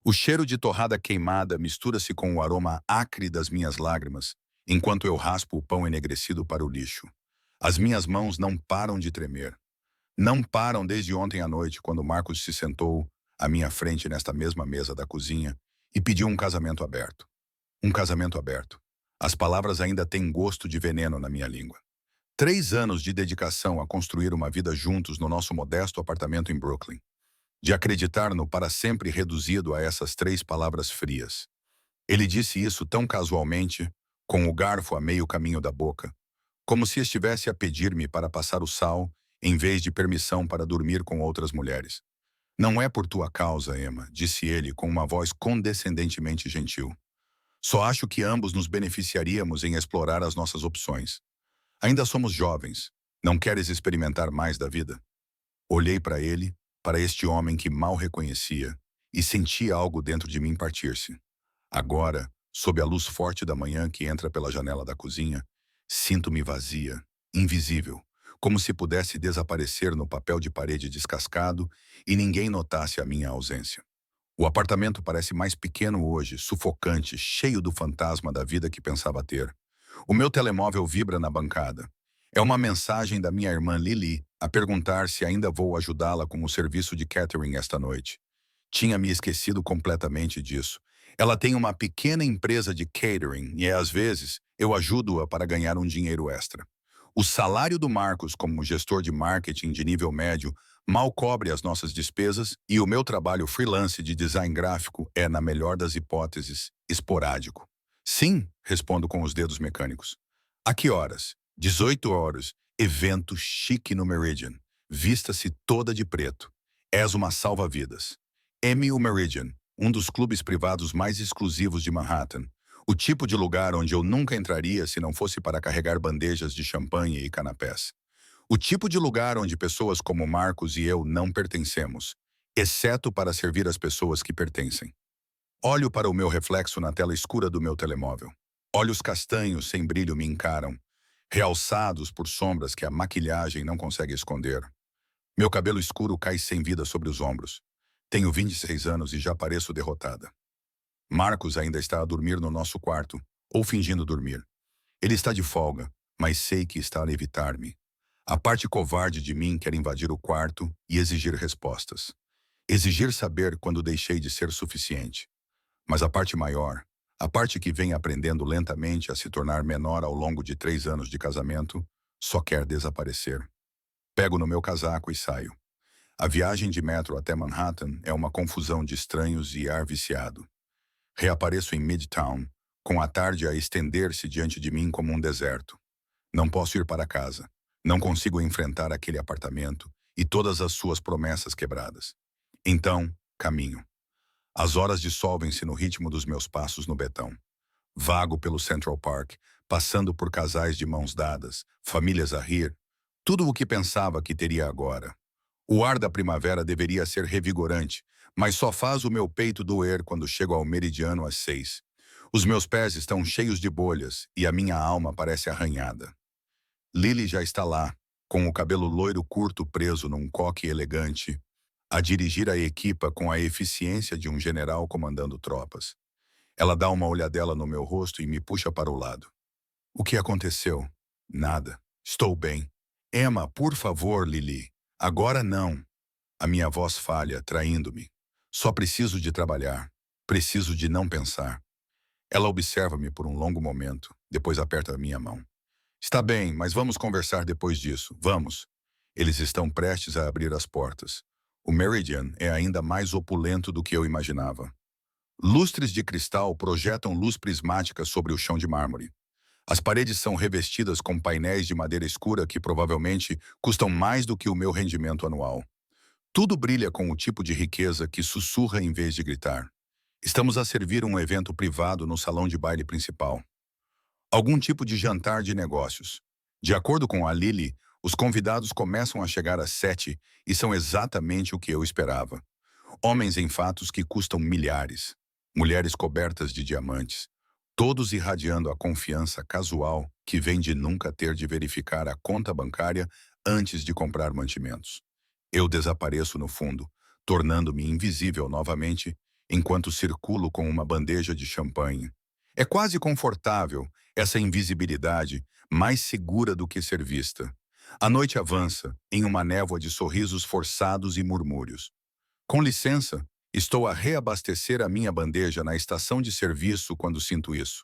O cheiro de torrada queimada mistura-se com o aroma acre das minhas lágrimas, enquanto eu raspo o pão enegrecido para o lixo. As minhas mãos não param de tremer. Não param desde ontem à noite, quando Marcos se sentou à minha frente nesta mesma mesa da cozinha e pediu um casamento aberto. Um casamento aberto. As palavras ainda têm gosto de veneno na minha língua. 3 anos de dedicação a construir uma vida juntos no nosso modesto apartamento em Brooklyn. De acreditar no para sempre reduzido a essas 3 palavras frias. Ele disse isso tão casualmente, com o garfo a meio caminho da boca, como se estivesse a pedir-me para passar o sal, em vez de permissão para dormir com outras mulheres. Não é por tua causa, Emma, disse ele com uma voz condescendentemente gentil. Só acho que ambos nos beneficiaríamos em explorar as nossas opções. Ainda somos jovens. Não queres experimentar mais da vida? Olhei para ele, para este homem que mal reconhecia, e senti algo dentro de mim partir-se. Agora, sob a luz forte da manhã que entra pela janela da cozinha, sinto-me vazia, invisível, como se pudesse desaparecer no papel de parede descascado e ninguém notasse a minha ausência. O apartamento parece mais pequeno hoje, sufocante, cheio do fantasma da vida que pensava ter. O meu telemóvel vibra na bancada. É uma mensagem da minha irmã Lily a perguntar se ainda vou ajudá-la com o serviço de catering esta noite. Tinha me esquecido completamente disso. Ela tem uma pequena empresa de catering e, às vezes, eu ajudo-a para ganhar um dinheiro extra. O salário do Marcos como gestor de marketing de nível médio mal cobre as nossas despesas e o meu trabalho freelance de design gráfico é, na melhor das hipóteses, esporádico. Sim, respondo com os dedos mecânicos. A que horas? 18 horas. Evento chique no Meridian. Vista-se toda de preto. És uma salva-vidas. Ame o Meridian, um dos clubes privados mais exclusivos de Manhattan. O tipo de lugar onde eu nunca entraria se não fosse para carregar bandejas de champanhe e canapés. O tipo de lugar onde pessoas como Marcos e eu não pertencemos, exceto para servir as pessoas que pertencem. Olho para o meu reflexo na tela escura do meu telemóvel. Olhos castanhos sem brilho me encaram, realçados por sombras que a maquilhagem não consegue esconder. Meu cabelo escuro cai sem vida sobre os ombros. Tenho 26 anos e já pareço derrotada. Marcos ainda está a dormir no nosso quarto, ou fingindo dormir. Ele está de folga, mas sei que está a evitar-me. A parte covarde de mim quer invadir o quarto e exigir respostas. Exigir saber quando deixei de ser suficiente. Mas a parte maior, a parte que vem aprendendo lentamente a se tornar menor ao longo de 3 anos de casamento, só quer desaparecer. Pego no meu casaco e saio. A viagem de metro até Manhattan é uma confusão de estranhos e ar viciado. Reapareço em Midtown, com a tarde a estender-se diante de mim como um deserto. Não posso ir para casa. Não consigo enfrentar aquele apartamento e todas as suas promessas quebradas. Então, caminho. As horas dissolvem-se no ritmo dos meus passos no betão. Vago pelo Central Park, passando por casais de mãos dadas, famílias a rir, tudo o que pensava que teria agora. O ar da primavera deveria ser revigorante, mas só faz o meu peito doer quando chego ao meridiano às 6. Os meus pés estão cheios de bolhas e a minha alma parece arranhada. Lily já está lá, com o cabelo loiro curto preso num coque elegante, a dirigir a equipa com a eficiência de um general comandando tropas. Ela dá uma olhadela no meu rosto e me puxa para o lado. O que aconteceu? Nada. Estou bem. Emma, por favor, Lily. Agora não. A minha voz falha, traindo-me. Só preciso de trabalhar. Preciso de não pensar. Ela observa-me por um longo momento, depois aperta a minha mão. Está bem, mas vamos conversar depois disso. Vamos. Eles estão prestes a abrir as portas. O Meridian é ainda mais opulento do que eu imaginava. Lustres de cristal projetam luz prismática sobre o chão de mármore. As paredes são revestidas com painéis de madeira escura que provavelmente custam mais do que o meu rendimento anual. Tudo brilha com o tipo de riqueza que sussurra em vez de gritar. Estamos a servir um evento privado no salão de baile principal. Algum tipo de jantar de negócios. De acordo com a Lily, os convidados começam a chegar às 7 e são exatamente o que eu esperava. Homens em fatos que custam milhares. Mulheres cobertas de diamantes. Todos irradiando a confiança casual que vem de nunca ter de verificar a conta bancária antes de comprar mantimentos. Eu desapareço no fundo, tornando-me invisível novamente enquanto circulo com uma bandeja de champanhe. É quase confortável essa invisibilidade, mais segura do que ser vista. A noite avança em uma névoa de sorrisos forçados e murmúrios. Com licença, estou a reabastecer a minha bandeja na estação de serviço quando sinto isso.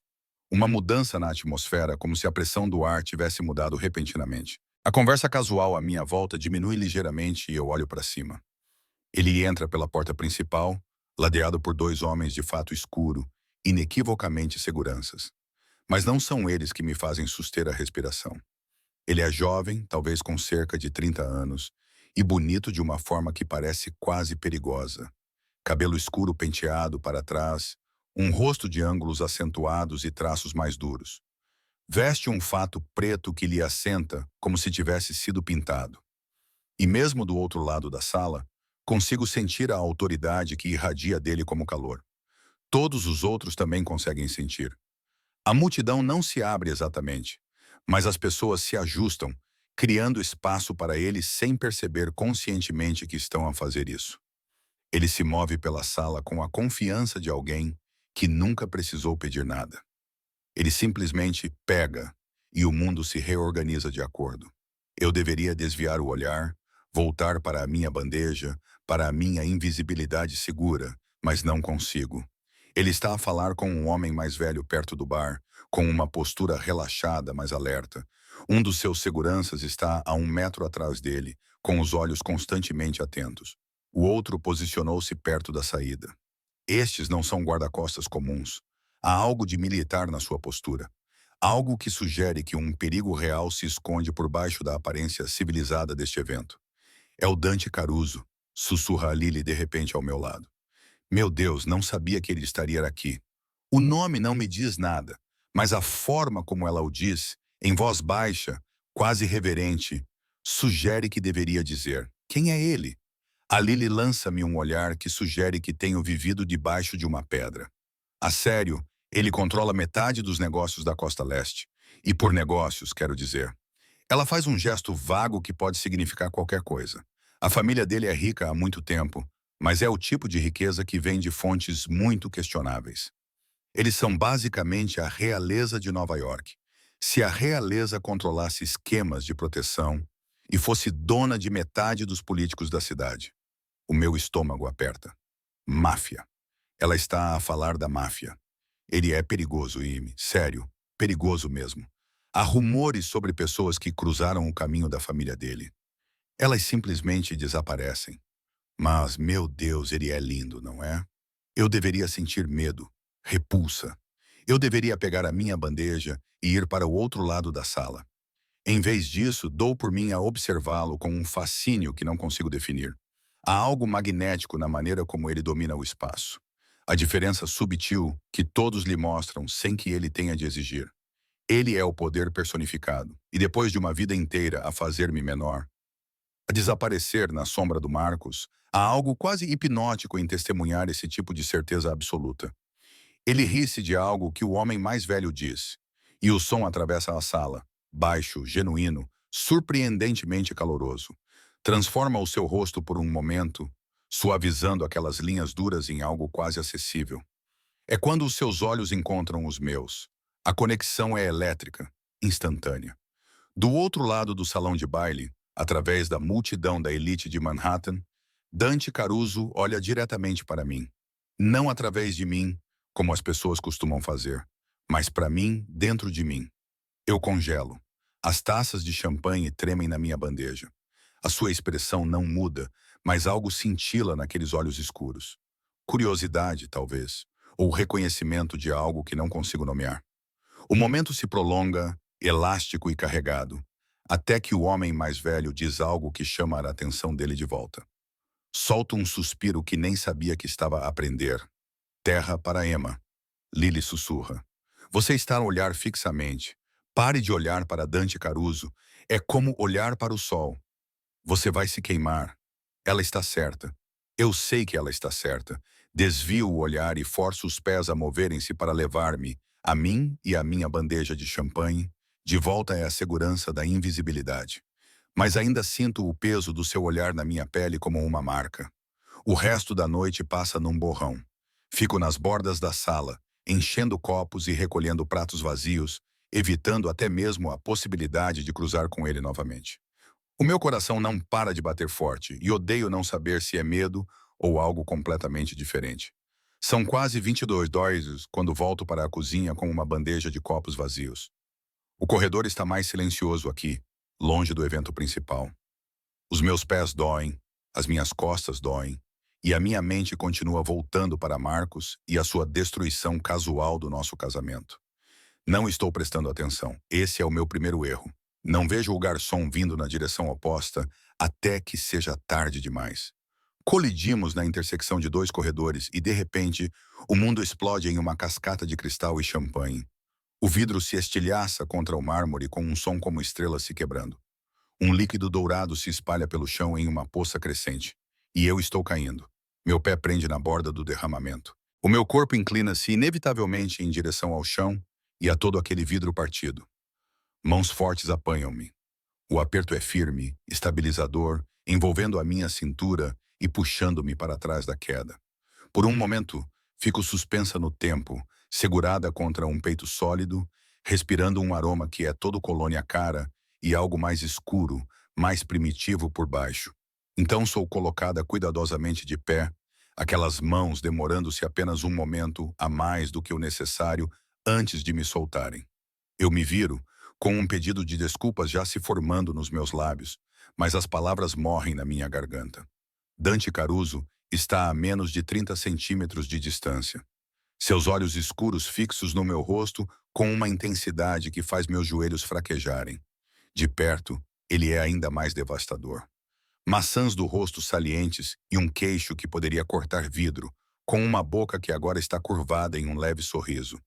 Uma mudança na atmosfera, como se a pressão do ar tivesse mudado repentinamente. A conversa casual à minha volta diminui ligeiramente e eu olho para cima. Ele entra pela porta principal, ladeado por dois homens de fato escuro, inequivocamente seguranças. Mas não são eles que me fazem suster a respiração. Ele é jovem, talvez com cerca de 30 anos, e bonito de uma forma que parece quase perigosa. Cabelo escuro penteado para trás, um rosto de ângulos acentuados e traços mais duros. Veste um fato preto que lhe assenta como se tivesse sido pintado. E mesmo do outro lado da sala, consigo sentir a autoridade que irradia dele como calor. Todos os outros também conseguem sentir. A multidão não se abre exatamente, mas as pessoas se ajustam, criando espaço para ele sem perceber conscientemente que estão a fazer isso. Ele se move pela sala com a confiança de alguém que nunca precisou pedir nada. Ele simplesmente pega e o mundo se reorganiza de acordo. Eu deveria desviar o olhar, voltar para a minha bandeja, para a minha invisibilidade segura, mas não consigo. Ele está a falar com um homem mais velho perto do bar, com uma postura relaxada, mas alerta. Um dos seus seguranças está a 1 metro atrás dele, com os olhos constantemente atentos. O outro posicionou-se perto da saída. Estes não são guarda-costas comuns. Há algo de militar na sua postura. Algo que sugere que um perigo real se esconde por baixo da aparência civilizada deste evento. É o Dante Caruso, sussurra a Lily de repente ao meu lado. Meu Deus, não sabia que ele estaria aqui. O nome não me diz nada, mas a forma como ela o diz, em voz baixa, quase reverente, sugere que deveria dizer: quem é ele? A Lily lança-me um olhar que sugere que tenho vivido debaixo de uma pedra. A sério, ele controla metade dos negócios da Costa Leste. E por negócios, quero dizer. Ela faz um gesto vago que pode significar qualquer coisa. A família dele é rica há muito tempo, mas é o tipo de riqueza que vem de fontes muito questionáveis. Eles são basicamente a realeza de Nova York. Se a realeza controlasse esquemas de proteção e fosse dona de metade dos políticos da cidade. O meu estômago aperta. Máfia. Ela está a falar da máfia. Ele é perigoso, Amy. Sério, perigoso mesmo. Há rumores sobre pessoas que cruzaram o caminho da família dele. Elas simplesmente desaparecem. Mas, meu Deus, ele é lindo, não é? Eu deveria sentir medo, repulsa. Eu deveria pegar a minha bandeja e ir para o outro lado da sala. Em vez disso, dou por mim a observá-lo com um fascínio que não consigo definir. Há algo magnético na maneira como ele domina o espaço. A diferença subtil que todos lhe mostram sem que ele tenha de exigir. Ele é o poder personificado, e depois de uma vida inteira a fazer-me menor, a desaparecer na sombra do Marcos, há algo quase hipnótico em testemunhar esse tipo de certeza absoluta. Ele ri-se de algo que o homem mais velho diz, e o som atravessa a sala, baixo, genuíno, surpreendentemente caloroso. Transforma o seu rosto por um momento, suavizando aquelas linhas duras em algo quase acessível. É quando os seus olhos encontram os meus. A conexão é elétrica, instantânea. Do outro lado do salão de baile, através da multidão da elite de Manhattan, Dante Caruso olha diretamente para mim. Não através de mim, como as pessoas costumam fazer, mas para mim, dentro de mim. Eu congelo. As taças de champanhe tremem na minha bandeja. A sua expressão não muda, mas algo cintila naqueles olhos escuros. Curiosidade, talvez, ou reconhecimento de algo que não consigo nomear. O momento se prolonga, elástico e carregado, até que o homem mais velho diz algo que chama a atenção dele de volta. Solta um suspiro que nem sabia que estava a aprender. Terra para Emma. Lily sussurra. Você está a olhar fixamente. Pare de olhar para Dante Caruso. É como olhar para o sol. Você vai se queimar. Ela está certa. Eu sei que ela está certa. Desvio o olhar e forço os pés a moverem-se para levar-me, a mim e a minha bandeja de champanhe, de volta à segurança da invisibilidade. Mas ainda sinto o peso do seu olhar na minha pele como uma marca. O resto da noite passa num borrão. Fico nas bordas da sala, enchendo copos e recolhendo pratos vazios, evitando até mesmo a possibilidade de cruzar com ele novamente. O meu coração não para de bater forte e odeio não saber se é medo ou algo completamente diferente. São quase 22 horas quando volto para a cozinha com uma bandeja de copos vazios. O corredor está mais silencioso aqui, longe do evento principal. Os meus pés doem, as minhas costas doem, e a minha mente continua voltando para Marcos e a sua destruição casual do nosso casamento. Não estou prestando atenção. Esse é o meu primeiro erro. Não vejo o garçom vindo na direção oposta até que seja tarde demais. Colidimos na intersecção de dois corredores e, de repente, o mundo explode em uma cascata de cristal e champanhe. O vidro se estilhaça contra o mármore com um som como estrelas se quebrando. Um líquido dourado se espalha pelo chão em uma poça crescente. E eu estou caindo. Meu pé prende na borda do derramamento. O meu corpo inclina-se inevitavelmente em direção ao chão e a todo aquele vidro partido. Mãos fortes apanham-me. O aperto é firme, estabilizador, envolvendo a minha cintura e puxando-me para trás da queda. Por um momento, fico suspensa no tempo, segurada contra um peito sólido, respirando um aroma que é todo colônia cara e algo mais escuro, mais primitivo por baixo. Então sou colocada cuidadosamente de pé, aquelas mãos demorando-se apenas um momento a mais do que o necessário antes de me soltarem. Eu me viro, com um pedido de desculpas já se formando nos meus lábios, mas as palavras morrem na minha garganta. Dante Caruso está a menos de 30 centímetros de distância. Seus olhos escuros fixos no meu rosto com uma intensidade que faz meus joelhos fraquejarem. De perto, ele é ainda mais devastador. Maçãs do rosto salientes e um queixo que poderia cortar vidro, com uma boca que agora está curvada em um leve sorriso.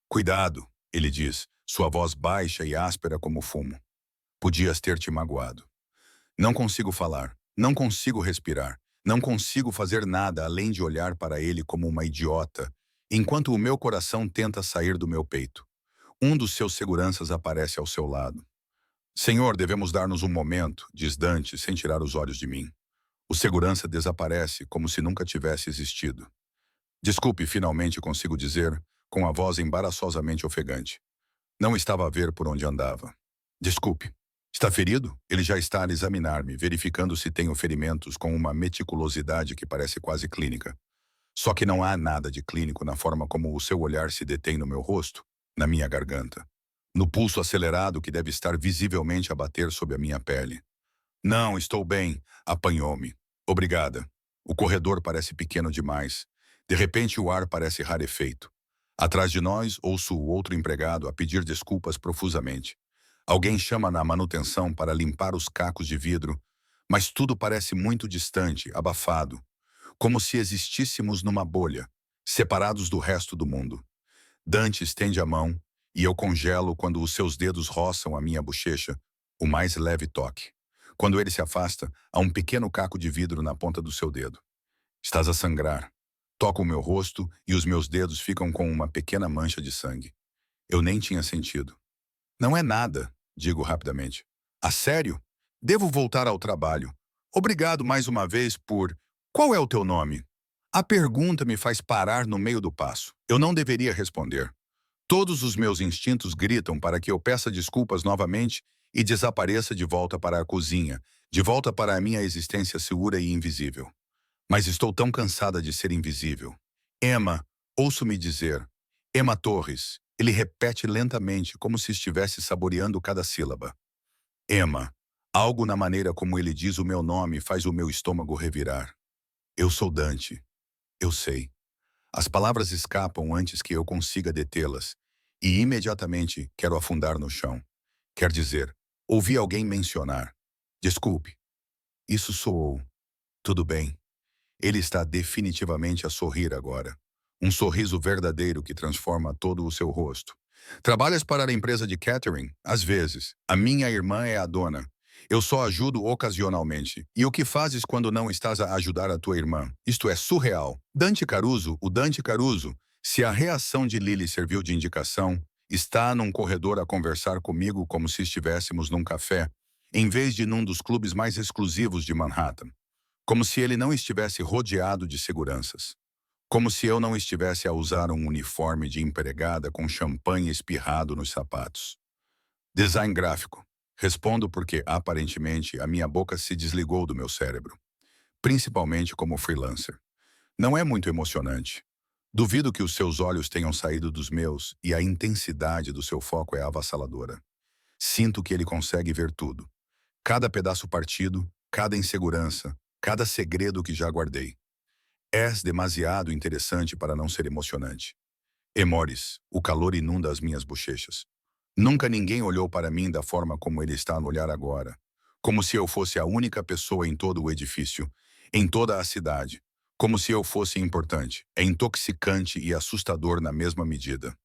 Cuidado, ele diz, sua voz baixa e áspera como fumo. Podias ter te magoado. Não consigo falar, não consigo respirar, não consigo fazer nada além de olhar para ele como uma idiota, enquanto o meu coração tenta sair do meu peito. Um dos seus seguranças aparece ao seu lado. Senhor, devemos dar-nos um momento, diz Dante, sem tirar os olhos de mim. O segurança desaparece como se nunca tivesse existido. Desculpe, finalmente consigo dizer, com a voz embaraçosamente ofegante. Não estava a ver por onde andava. Desculpe. Está ferido? Ele já está a examinar-me, verificando se tenho ferimentos com uma meticulosidade que parece quase clínica. Só que não há nada de clínico na forma como o seu olhar se detém no meu rosto, na minha garganta, no pulso acelerado que deve estar visivelmente a bater sob a minha pele. Não, estou bem, apanhou-me. Obrigada. O corredor parece pequeno demais. De repente o ar parece rarefeito. Atrás de nós, ouço o outro empregado a pedir desculpas profusamente. Alguém chama na manutenção para limpar os cacos de vidro, mas tudo parece muito distante, abafado, como se existíssemos numa bolha, separados do resto do mundo. Dante estende a mão, e eu congelo quando os seus dedos roçam a minha bochecha, o mais leve toque. Quando ele se afasta, há um pequeno caco de vidro na ponta do seu dedo. Estás a sangrar. Toco o meu rosto e os meus dedos ficam com uma pequena mancha de sangue. Eu nem tinha sentido. Não é nada, digo rapidamente. A sério? Devo voltar ao trabalho. Obrigado mais uma vez por... Qual é o teu nome? A pergunta me faz parar no meio do passo. Eu não deveria responder. Todos os meus instintos gritam para que eu peça desculpas novamente e desapareça de volta para a cozinha, de volta para a minha existência segura e invisível. Mas estou tão cansada de ser invisível. Emma, ouço-me dizer. Emma Torres. Ele repete lentamente, como se estivesse saboreando cada sílaba. Emma. Algo na maneira como ele diz o meu nome faz o meu estômago revirar. Eu sou Dante. Eu sei. As palavras escapam antes que eu consiga detê-las, e imediatamente quero afundar no chão. Quer dizer, ouvi alguém mencionar. Desculpe. Isso soou. Tudo bem. Ele está definitivamente a sorrir agora. Um sorriso verdadeiro que transforma todo o seu rosto. Trabalhas para a empresa de catering? Às vezes. A minha irmã é a dona. Eu só ajudo ocasionalmente. E o que fazes quando não estás a ajudar a tua irmã? Isto é surreal. Dante Caruso, o Dante Caruso, se a reação de Lily serviu de indicação, está num corredor a conversar comigo como se estivéssemos num café, em vez de num dos clubes mais exclusivos de Manhattan. Como se ele não estivesse rodeado de seguranças. como se eu não estivesse a usar um uniforme de empregada com champanhe espirrado nos sapatos. Design gráfico. Respondo porque, aparentemente, a minha boca se desligou do meu cérebro, principalmente como freelancer. Não é muito emocionante. Duvido que os seus olhos tenham saído dos meus e a intensidade do seu foco é avassaladora. Sinto que ele consegue ver tudo. Cada pedaço partido, cada insegurança, cada segredo que já guardei. És demasiado interessante para não ser emocionante. Emoris, o calor inunda as minhas bochechas. Nunca ninguém olhou para mim da forma como ele está a olhar agora. Como se eu fosse a única pessoa em todo o edifício, em toda a cidade. Como se eu fosse importante. É intoxicante e assustador na mesma medida.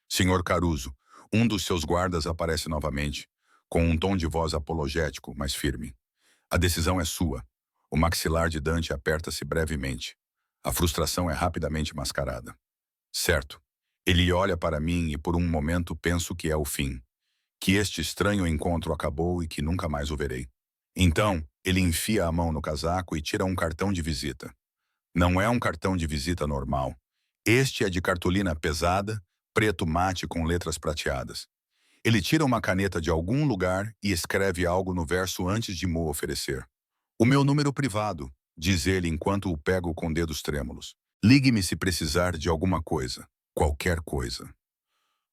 Senhor Caruso, um dos seus guardas aparece novamente, com um tom de voz apologético, mas firme. A decisão é sua. O maxilar de Dante aperta-se brevemente. A frustração é rapidamente mascarada. Certo. Ele olha para mim e por um momento penso que é o fim. Que este estranho encontro acabou e que nunca mais o verei. Então, ele enfia a mão no casaco e tira um cartão de visita. Não é um cartão de visita normal. Este é de cartolina pesada, preto mate com letras prateadas. Ele tira uma caneta de algum lugar e escreve algo no verso antes de me oferecer. O meu número privado, diz ele enquanto o pego com dedos trêmulos. Ligue-me se precisar de alguma coisa, qualquer coisa.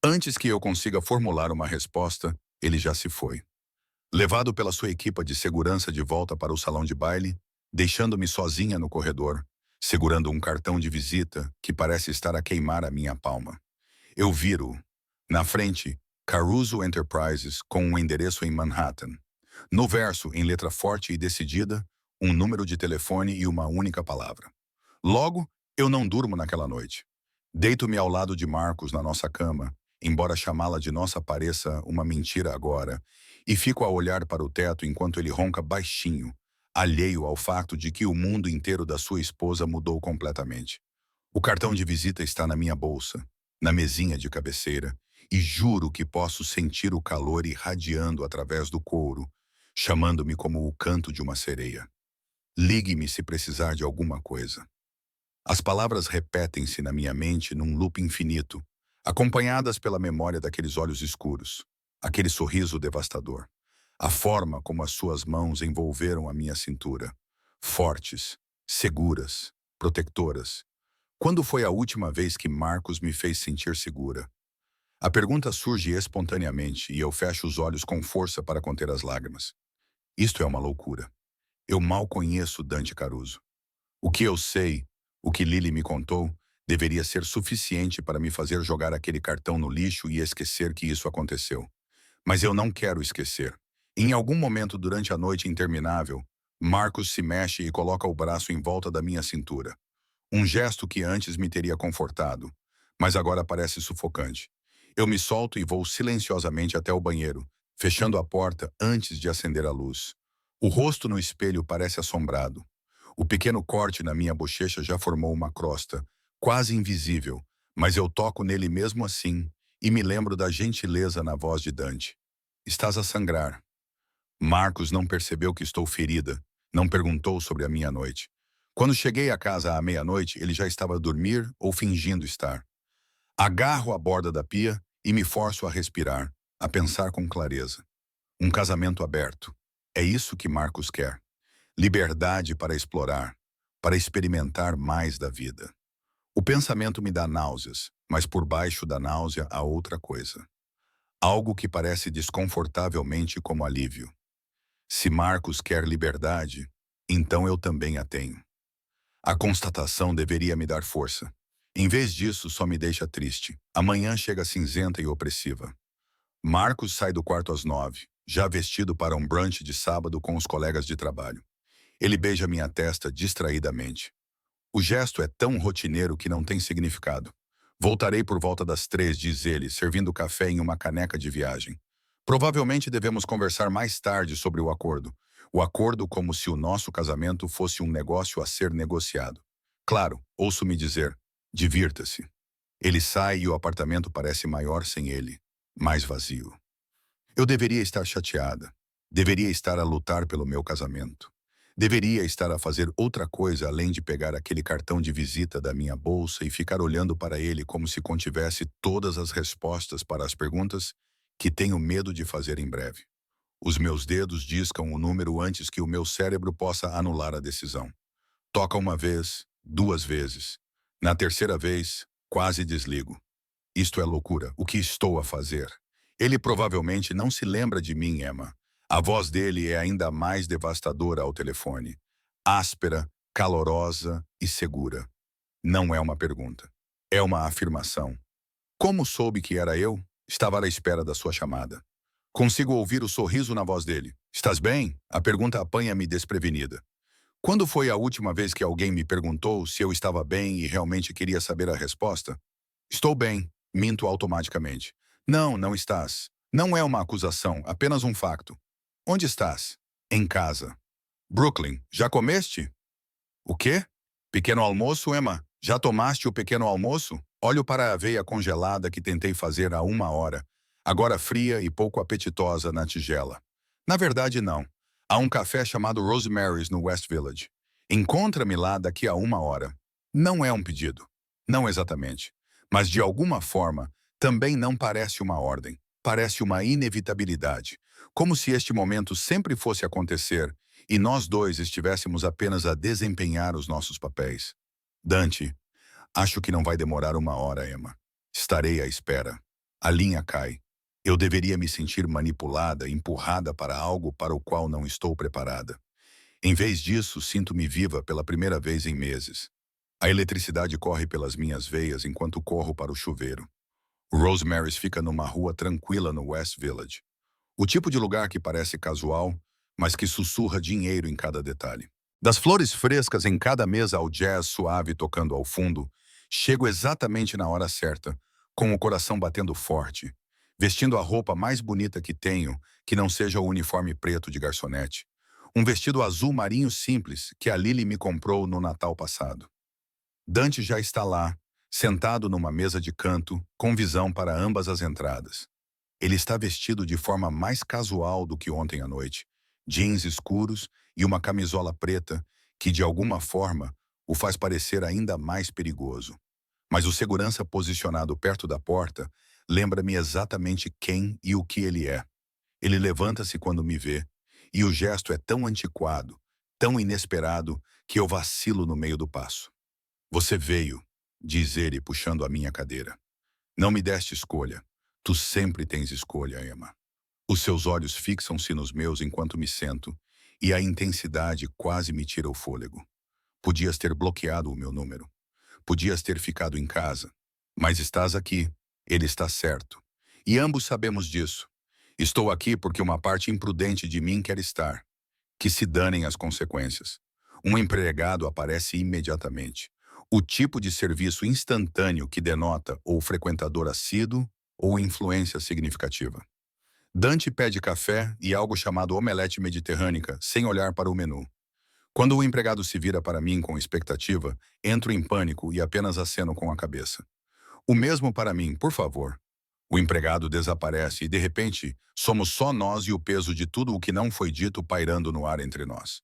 Antes que eu consiga formular uma resposta, ele já se foi. Levado pela sua equipa de segurança de volta para o salão de baile, deixando-me sozinha no corredor, segurando um cartão de visita que parece estar a queimar a minha palma. Eu viro. Na frente, Caruso Enterprises com um endereço em Manhattan. No verso, em letra forte e decidida, um número de telefone e uma única palavra. Logo, eu não durmo naquela noite. Deito-me ao lado de Marcos na nossa cama, embora chamá-la de nossa pareça uma mentira agora, e fico a olhar para o teto enquanto ele ronca baixinho, alheio ao fato de que o mundo inteiro da sua esposa mudou completamente. O cartão de visita está na minha bolsa, na mesinha de cabeceira, e juro que posso sentir o calor irradiando através do couro, chamando-me como o canto de uma sereia. Ligue-me se precisar de alguma coisa. As palavras repetem-se na minha mente num loop infinito, acompanhadas pela memória daqueles olhos escuros, aquele sorriso devastador, a forma como as suas mãos envolveram a minha cintura, fortes, seguras, protetoras. Quando foi a última vez que Marcos me fez sentir segura? A pergunta surge espontaneamente e eu fecho os olhos com força para conter as lágrimas. Isto é uma loucura. Eu mal conheço Dante Caruso. O que eu sei, o que Lily me contou, deveria ser suficiente para me fazer jogar aquele cartão no lixo e esquecer que isso aconteceu. Mas eu não quero esquecer. Em algum momento durante a noite interminável, Marcos se mexe e coloca o braço em volta da minha cintura. Um gesto que antes me teria confortado, mas agora parece sufocante. Eu me solto e vou silenciosamente até o banheiro, fechando a porta antes de acender a luz. O rosto no espelho parece assombrado. O pequeno corte na minha bochecha já formou uma crosta, quase invisível, mas eu toco nele mesmo assim e me lembro da gentileza na voz de Dante. Estás a sangrar. Marcos não percebeu que estou ferida, não perguntou sobre a minha noite. Quando cheguei à casa à meia-noite, ele já estava a dormir ou fingindo estar. Agarro a borda da pia e me forço a respirar, a pensar com clareza. Um casamento aberto. É isso que Marcos quer. Liberdade para explorar, para experimentar mais da vida. O pensamento me dá náuseas, mas por baixo da náusea há outra coisa. Algo que parece desconfortavelmente como alívio. Se Marcos quer liberdade, então eu também a tenho. A constatação deveria me dar força. Em vez disso, só me deixa triste. A manhã chega cinzenta e opressiva. Marcos sai do quarto às 9, já vestido para um brunch de sábado com os colegas de trabalho. Ele beija minha testa distraidamente. O gesto é tão rotineiro que não tem significado. Voltarei por volta das 3, diz ele, servindo café em uma caneca de viagem. Provavelmente devemos conversar mais tarde sobre o acordo. O acordo como se o nosso casamento fosse um negócio a ser negociado. Claro, ouço-me dizer, divirta-se. Ele sai e o apartamento parece maior sem ele, mais vazio. Eu deveria estar chateada. Deveria estar a lutar pelo meu casamento. Deveria estar a fazer outra coisa além de pegar aquele cartão de visita da minha bolsa e ficar olhando para ele como se contivesse todas as respostas para as perguntas que tenho medo de fazer em breve. Os meus dedos discam o número antes que o meu cérebro possa anular a decisão. Toca uma vez, duas vezes. Na terceira vez, quase desligo. Isto é loucura. O que estou a fazer? Ele provavelmente não se lembra de mim, Emma. A voz dele é ainda mais devastadora ao telefone. Áspera, calorosa e segura. Não é uma pergunta. É uma afirmação. Como soube que era eu? Estava à espera da sua chamada. Consigo ouvir o sorriso na voz dele. Estás bem? A pergunta apanha-me desprevenida. Quando foi a última vez que alguém me perguntou se eu estava bem e realmente queria saber a resposta? Estou bem, minto automaticamente. Não, não estás. Não é uma acusação, apenas um facto. Onde estás? Em casa. Brooklyn, já comeste? O quê? Pequeno almoço, Emma? Já tomaste o pequeno almoço? Olho para a aveia congelada que tentei fazer há uma hora, agora fria e pouco apetitosa na tigela. Na verdade, não. Há um café chamado Rosemary's no West Village. Encontra-me lá daqui a uma hora. Não é um pedido. Não exatamente. Mas, de alguma forma, também não parece uma ordem. Parece uma inevitabilidade. Como se este momento sempre fosse acontecer e nós dois estivéssemos apenas a desempenhar os nossos papéis. Dante, acho que não vai demorar uma hora, Emma. Estarei à espera. A linha cai. Eu deveria me sentir manipulada, empurrada para algo para o qual não estou preparada. Em vez disso, sinto-me viva pela primeira vez em meses. A eletricidade corre pelas minhas veias enquanto corro para o chuveiro. O Rosemary's fica numa rua tranquila no West Village. O tipo de lugar que parece casual, mas que sussurra dinheiro em cada detalhe. Das flores frescas em cada mesa ao jazz suave tocando ao fundo, chego exatamente na hora certa, com o coração batendo forte, vestindo a roupa mais bonita que tenho, que não seja o uniforme preto de garçonete. Um vestido azul marinho simples que a Lily me comprou no Natal passado. Dante já está lá, sentado numa mesa de canto, com visão para ambas as entradas. Ele está vestido de forma mais casual do que ontem à noite, jeans escuros e uma camisola preta que, de alguma forma, o faz parecer ainda mais perigoso. Mas o segurança posicionado perto da porta lembra-me exatamente quem e o que ele é. Ele levanta-se quando me vê, e o gesto é tão antiquado, tão inesperado, que eu vacilo no meio do passo. Você veio, diz ele puxando a minha cadeira. Não me deste escolha. Tu sempre tens escolha, Emma. Os seus olhos fixam-se nos meus enquanto me sento, e a intensidade quase me tira o fôlego. Podias ter bloqueado o meu número. Podias ter ficado em casa. Mas estás aqui. Ele está certo. E ambos sabemos disso. Estou aqui porque uma parte imprudente de mim quer estar. Que se danem as consequências. Um empregado aparece imediatamente. O tipo de serviço instantâneo que denota ou frequentador assíduo ou influência significativa. Dante pede café e algo chamado omelete mediterrânica, sem olhar para o menu. Quando o empregado se vira para mim com expectativa, entro em pânico e apenas aceno com a cabeça. O mesmo para mim, por favor. O empregado desaparece e, de repente, somos só nós e o peso de tudo o que não foi dito pairando no ar entre nós.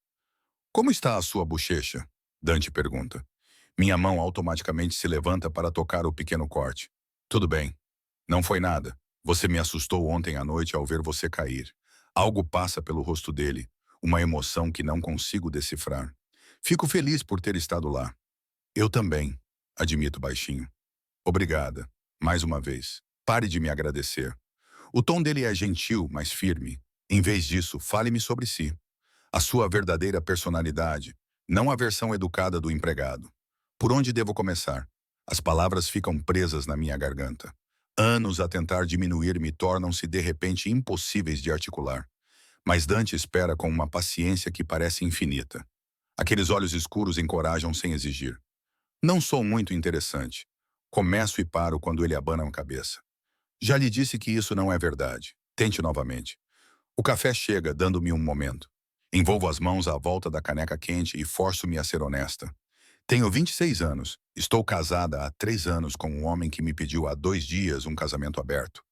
Como está a sua bochecha? Dante pergunta. Minha mão automaticamente se levanta para tocar o pequeno corte. Tudo bem. Não foi nada. Você me assustou ontem à noite ao ver você cair. Algo passa pelo rosto dele, uma emoção que não consigo decifrar. Fico feliz por ter estado lá. Eu também, admito baixinho. Obrigada, mais uma vez. Pare de me agradecer. O tom dele é gentil, mas firme. Em vez disso, fale-me sobre si. A sua verdadeira personalidade, não a versão educada do empregado. Por onde devo começar? As palavras ficam presas na minha garganta. Anos a tentar diminuir-me tornam-se de repente impossíveis de articular. Mas Dante espera com uma paciência que parece infinita. Aqueles olhos escuros encorajam sem exigir. Não sou muito interessante. Começo e paro quando ele abana a cabeça. Já lhe disse que isso não é verdade. Tente novamente. O café chega, dando-me um momento. Envolvo as mãos à volta da caneca quente e forço-me a ser honesta. Tenho 26 anos. Estou casada há 3 anos com um homem que me pediu há 2 dias um casamento aberto.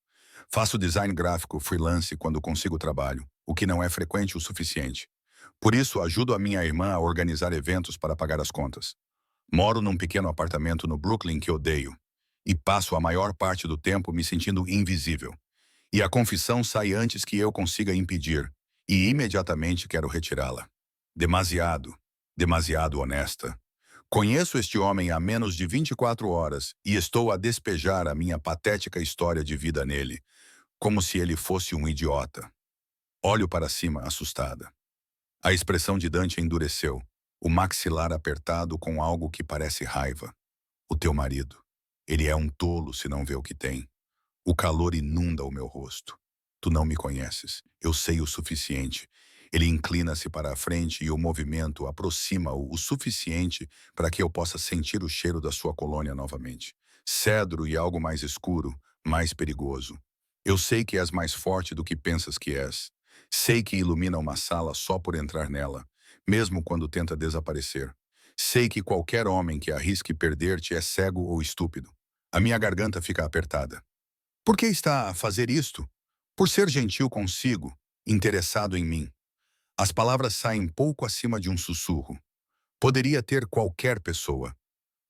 Faço design gráfico freelance quando consigo trabalho, o que não é frequente o suficiente. Por isso, ajudo a minha irmã a organizar eventos para pagar as contas. Moro num pequeno apartamento no Brooklyn que odeio. E passo a maior parte do tempo me sentindo invisível. E a confissão sai antes que eu consiga impedir. E imediatamente quero retirá-la. Demasiado, demasiado honesta. Conheço este homem há menos de 24 horas e estou a despejar a minha patética história de vida nele, como se ele fosse um idiota. Olho para cima, assustada. A expressão de Dante endureceu, o maxilar apertado com algo que parece raiva. O teu marido. Ele é um tolo se não vê o que tem. O calor inunda o meu rosto. Tu não me conheces. Eu sei o suficiente. Ele inclina-se para a frente e o movimento aproxima-o o suficiente para que eu possa sentir o cheiro da sua colônia novamente. Cedro e algo mais escuro, mais perigoso. Eu sei que és mais forte do que pensas que és. Sei que ilumina uma sala só por entrar nela, mesmo quando tenta desaparecer. Sei que qualquer homem que arrisque perder-te é cego ou estúpido. A minha garganta fica apertada. Por que está a fazer isto? Por ser gentil consigo, interessado em mim. As palavras saem pouco acima de um sussurro. Poderia ter qualquer pessoa.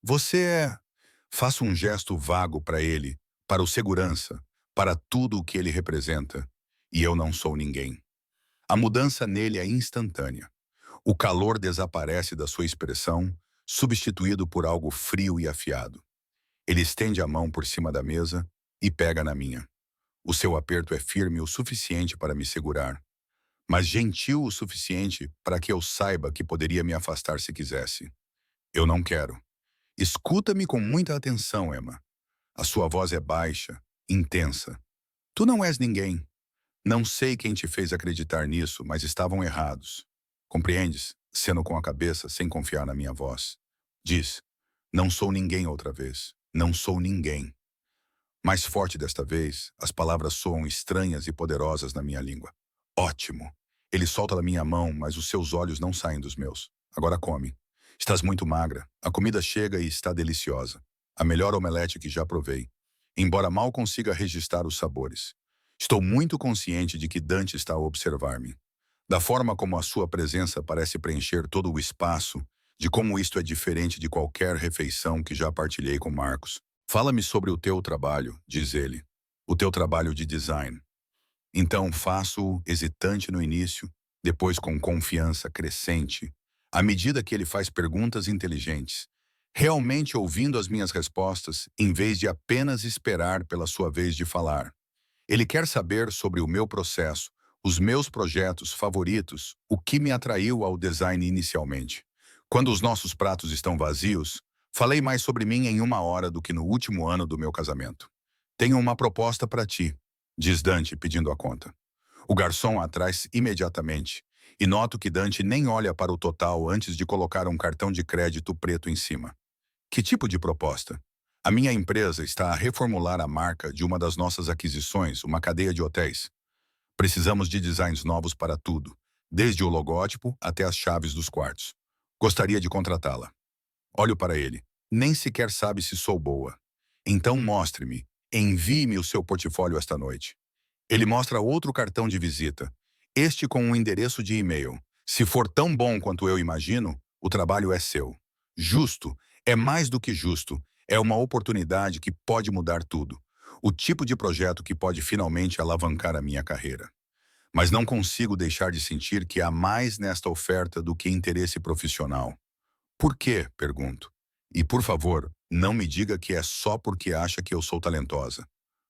Você é... Faço um gesto vago para ele, para o segurança, para tudo o que ele representa. E eu não sou ninguém. A mudança nele é instantânea. O calor desaparece da sua expressão, substituído por algo frio e afiado. Ele estende a mão por cima da mesa e pega na minha. O seu aperto é firme o suficiente para me segurar, mas gentil o suficiente para que eu saiba que poderia me afastar se quisesse. Eu não quero. Escuta-me com muita atenção, Emma. A sua voz é baixa, intensa. Tu não és ninguém. Não sei quem te fez acreditar nisso, mas estavam errados. Compreendes? Ceno com a cabeça, sem confiar na minha voz. Diz, não sou ninguém outra vez. Não sou ninguém. Mais forte desta vez, as palavras soam estranhas e poderosas na minha língua. Ótimo. Ele solta da minha mão, mas os seus olhos não saem dos meus. Agora come. Estás muito magra. A comida chega e está deliciosa. A melhor omelete que já provei. Embora mal consiga registrar os sabores. Estou muito consciente de que Dante está a observar-me. Da forma como a sua presença parece preencher todo o espaço, de como isto é diferente de qualquer refeição que já partilhei com Marcos. Fala-me sobre o teu trabalho, diz ele. O teu trabalho de design. Então faço-o hesitante no início, depois com confiança crescente, à medida que ele faz perguntas inteligentes, realmente ouvindo as minhas respostas, em vez de apenas esperar pela sua vez de falar. Ele quer saber sobre o meu processo, os meus projetos favoritos, o que me atraiu ao design inicialmente. Quando os nossos pratos estão vazios, falei mais sobre mim em 1 hora do que no último ano do meu casamento. Tenho uma proposta para ti, diz Dante pedindo a conta. O garçom atrás imediatamente, e noto que Dante nem olha para o total antes de colocar um cartão de crédito preto em cima. Que tipo de proposta? A minha empresa está a reformular a marca de uma das nossas aquisições, uma cadeia de hotéis. Precisamos de designs novos para tudo, desde o logótipo até as chaves dos quartos. Gostaria de contratá-la. Olho para ele. Nem sequer sabe se sou boa. Então mostre-me. Envie-me o seu portfólio esta noite. Ele mostra outro cartão de visita. Este com um endereço de e-mail. Se for tão bom quanto eu imagino, o trabalho é seu. Justo. É mais do que justo. É uma oportunidade que pode mudar tudo. O tipo de projeto que pode finalmente alavancar a minha carreira. Mas não consigo deixar de sentir que há mais nesta oferta do que interesse profissional. Por quê? Pergunto. E, por favor, não me diga que é só porque acha que eu sou talentosa.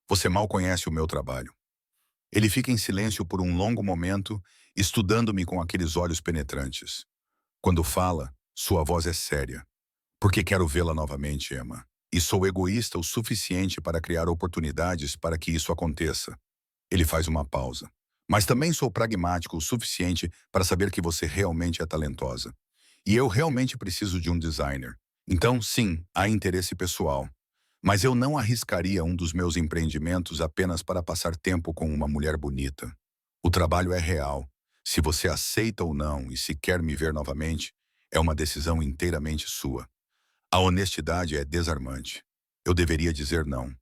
Você mal conhece o meu trabalho. Ele fica em silêncio por um longo momento, estudando-me com aqueles olhos penetrantes. Quando fala, sua voz é séria. Porque quero vê-la novamente, Emma. E sou egoísta o suficiente para criar oportunidades para que isso aconteça. Ele faz uma pausa. Mas também sou pragmático o suficiente para saber que você realmente é talentosa. E eu realmente preciso de um designer. Então, sim, há interesse pessoal. Mas eu não arriscaria um dos meus empreendimentos apenas para passar tempo com uma mulher bonita. O trabalho é real. Se você aceita ou não e se quer me ver novamente, é uma decisão inteiramente sua. A honestidade é desarmante. Eu deveria dizer não.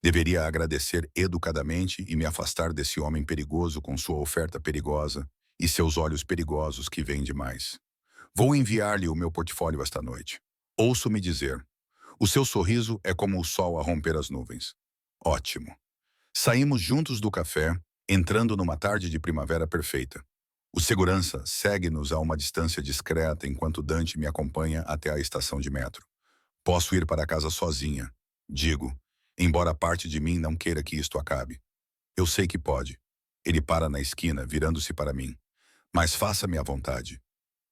Deveria agradecer educadamente e me afastar desse homem perigoso com sua oferta perigosa e seus olhos perigosos que veem demais. Vou enviar-lhe o meu portfólio esta noite. Ouço-me dizer: o seu sorriso é como o sol a romper as nuvens. Ótimo. Saímos juntos do café, entrando numa tarde de primavera perfeita. O segurança segue-nos a uma distância discreta enquanto Dante me acompanha até a estação de metro. Posso ir para casa sozinha, digo, embora parte de mim não queira que isto acabe. Eu sei que pode. Ele para na esquina, virando-se para mim. Mas faça-me à vontade.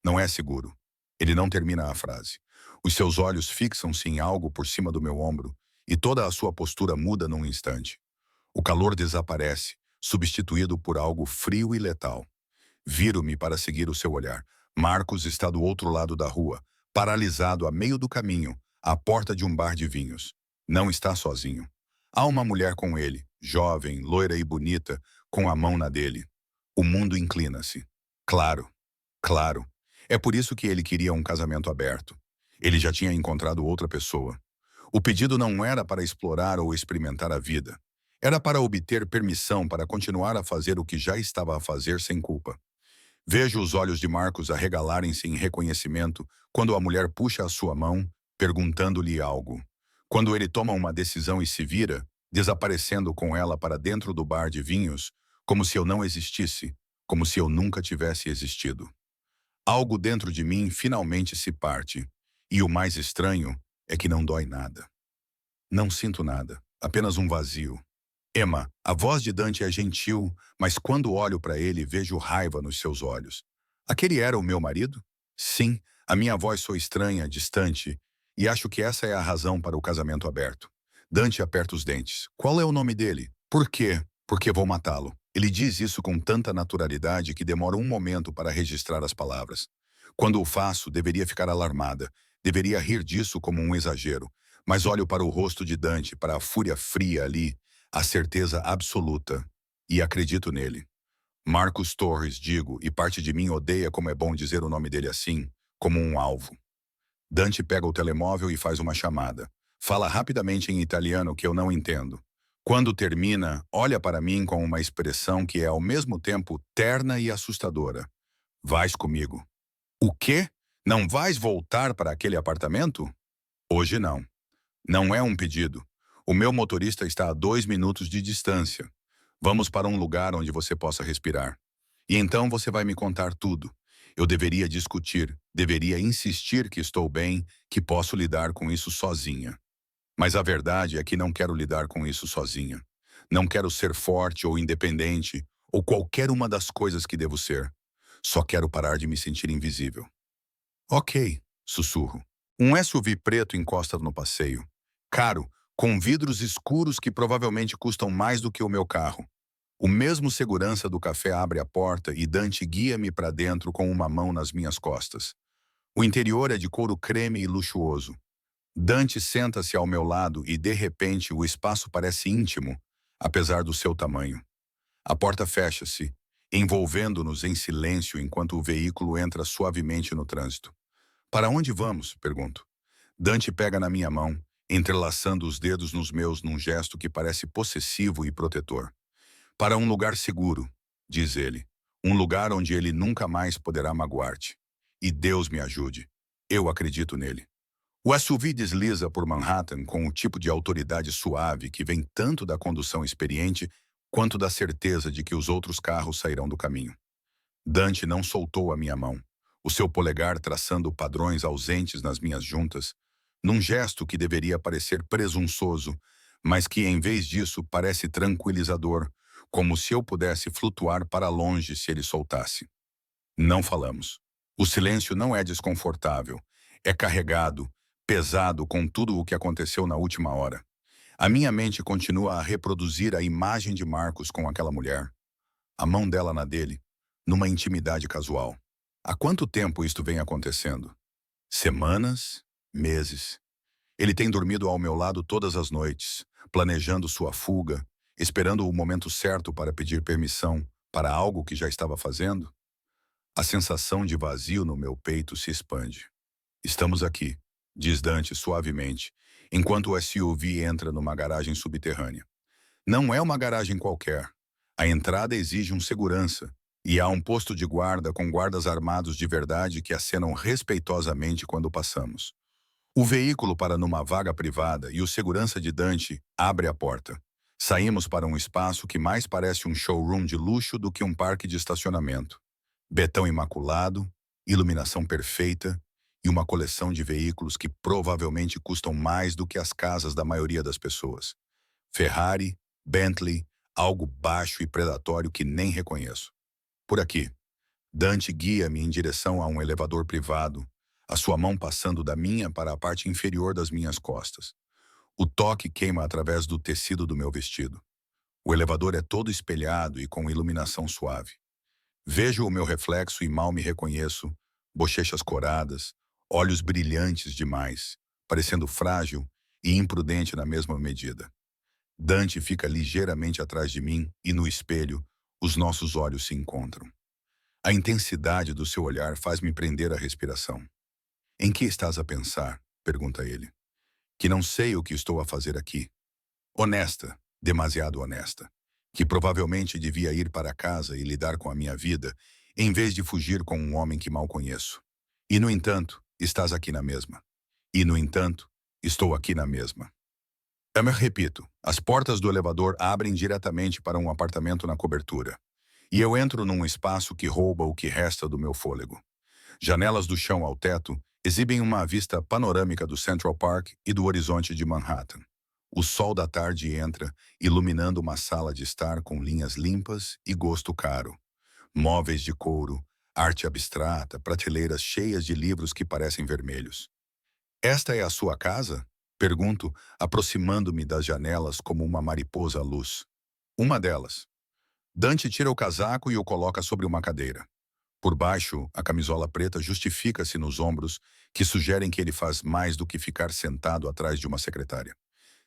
Não é seguro. Ele não termina a frase. Os seus olhos fixam-se em algo por cima do meu ombro e toda a sua postura muda num instante. O calor desaparece, substituído por algo frio e letal. Viro-me para seguir o seu olhar. Marcos está do outro lado da rua, paralisado a meio do caminho, à porta de um bar de vinhos. Não está sozinho. Há uma mulher com ele, jovem, loira e bonita, com a mão na dele. O mundo inclina-se. Claro, claro. É por isso que ele queria um casamento aberto. Ele já tinha encontrado outra pessoa. O pedido não era para explorar ou experimentar a vida. Era para obter permissão para continuar a fazer o que já estava a fazer sem culpa. Vejo os olhos de Marcos arregalarem-se em reconhecimento quando a mulher puxa a sua mão, perguntando-lhe algo. Quando ele toma uma decisão e se vira, desaparecendo com ela para dentro do bar de vinhos, como se eu não existisse, como se eu nunca tivesse existido. Algo dentro de mim finalmente se parte, e o mais estranho é que não dói nada. Não sinto nada, apenas um vazio. Emma, a voz de Dante é gentil, mas quando olho para ele vejo raiva nos seus olhos. Aquele era o meu marido? Sim, a minha voz soa estranha, distante, e acho que essa é a razão para o casamento aberto. Dante aperta os dentes. Qual é o nome dele? Por quê? Porque vou matá-lo. Ele diz isso com tanta naturalidade que demora um momento para registrar as palavras. Quando o faço, deveria ficar alarmada. Deveria rir disso como um exagero. Mas olho para o rosto de Dante, para a fúria fria ali, a certeza absoluta, e acredito nele. Marcos Torres, digo, e parte de mim odeia como é bom dizer o nome dele assim, como um alvo. Dante pega o telemóvel e faz uma chamada. Fala rapidamente em italiano que eu não entendo. Quando termina, olha para mim com uma expressão que é ao mesmo tempo terna e assustadora. Vais comigo. O quê? Não vais voltar para aquele apartamento? Hoje não. Não é um pedido. O meu motorista está a 2 minutos de distância. Vamos para um lugar onde você possa respirar. E então você vai me contar tudo. Eu deveria discutir, deveria insistir que estou bem, que posso lidar com isso sozinha. Mas a verdade é que não quero lidar com isso sozinha. Não quero ser forte ou independente, ou qualquer uma das coisas que devo ser. Só quero parar de me sentir invisível. Ok, sussurro. Um SUV preto encosta no passeio. Caro, com vidros escuros que provavelmente custam mais do que o meu carro. O mesmo segurança do café abre a porta e Dante guia-me para dentro com uma mão nas minhas costas. O interior é de couro creme e luxuoso. Dante senta-se ao meu lado e, de repente, o espaço parece íntimo, apesar do seu tamanho. A porta fecha-se, envolvendo-nos em silêncio enquanto o veículo entra suavemente no trânsito. Para onde vamos? Pergunto. Dante pega na minha mão, entrelaçando os dedos nos meus num gesto que parece possessivo e protetor. Para um lugar seguro, diz ele. Um lugar onde ele nunca mais poderá magoar-te. E Deus me ajude. Eu acredito nele. O SUV desliza por Manhattan com o tipo de autoridade suave que vem tanto da condução experiente quanto da certeza de que os outros carros sairão do caminho. Dante não soltou a minha mão, o seu polegar traçando padrões ausentes nas minhas juntas, num gesto que deveria parecer presunçoso, mas que, em vez disso, parece tranquilizador, como se eu pudesse flutuar para longe se ele soltasse. Não falamos. O silêncio não é desconfortável, é carregado, pesado com tudo o que aconteceu na última hora. A minha mente continua a reproduzir a imagem de Marcos com aquela mulher, a mão dela na dele, numa intimidade casual. Há quanto tempo isto vem acontecendo? Semanas? Meses. Ele tem dormido ao meu lado todas as noites, planejando sua fuga, esperando o momento certo para pedir permissão para algo que já estava fazendo. A sensação de vazio no meu peito se expande. Estamos aqui, diz Dante suavemente, enquanto o SUV entra numa garagem subterrânea. Não é uma garagem qualquer. A entrada exige um segurança, E há um posto de guarda com guardas armados de verdade que acenam respeitosamente quando passamos. O veículo para numa vaga privada e o segurança de Dante abre a porta. Saímos para um espaço que mais parece um showroom de luxo do que um parque de estacionamento. Betão imaculado, iluminação perfeita e uma coleção de veículos que provavelmente custam mais do que as casas da maioria das pessoas. Ferrari, Bentley, algo baixo e predatório que nem reconheço. Por aqui, Dante guia-me em direção a um elevador privado, a sua mão passando da minha para a parte inferior das minhas costas. O toque queima através do tecido do meu vestido. O elevador é todo espelhado e com iluminação suave. Vejo o meu reflexo e mal me reconheço, bochechas coradas, olhos brilhantes demais, parecendo frágil e imprudente na mesma medida. Dante fica ligeiramente atrás de mim e no espelho, os nossos olhos se encontram. A intensidade do seu olhar faz-me prender a respiração. Em que estás a pensar? Pergunta ele. Que não sei o que estou a fazer aqui. Honesta, demasiado honesta. Que provavelmente devia ir para casa e lidar com a minha vida, em vez de fugir com um homem que mal conheço. E, no entanto, estás aqui na mesma. E, no entanto, estou aqui na mesma. Eu me repito, as portas do elevador abrem diretamente para um apartamento na cobertura. E eu entro num espaço que rouba o que resta do meu fôlego. Janelas do chão ao teto exibem uma vista panorâmica do Central Park e do horizonte de Manhattan. O sol da tarde entra, iluminando uma sala de estar com linhas limpas e gosto caro. Móveis de couro, arte abstrata, prateleiras cheias de livros que parecem vermelhos. Esta é a sua casa? Pergunto, aproximando-me das janelas como uma mariposa à luz. Uma delas. Dante tira o casaco e o coloca sobre uma cadeira. Por baixo, a camisola preta justifica-se nos ombros, que sugerem que ele faz mais do que ficar sentado atrás de uma secretária.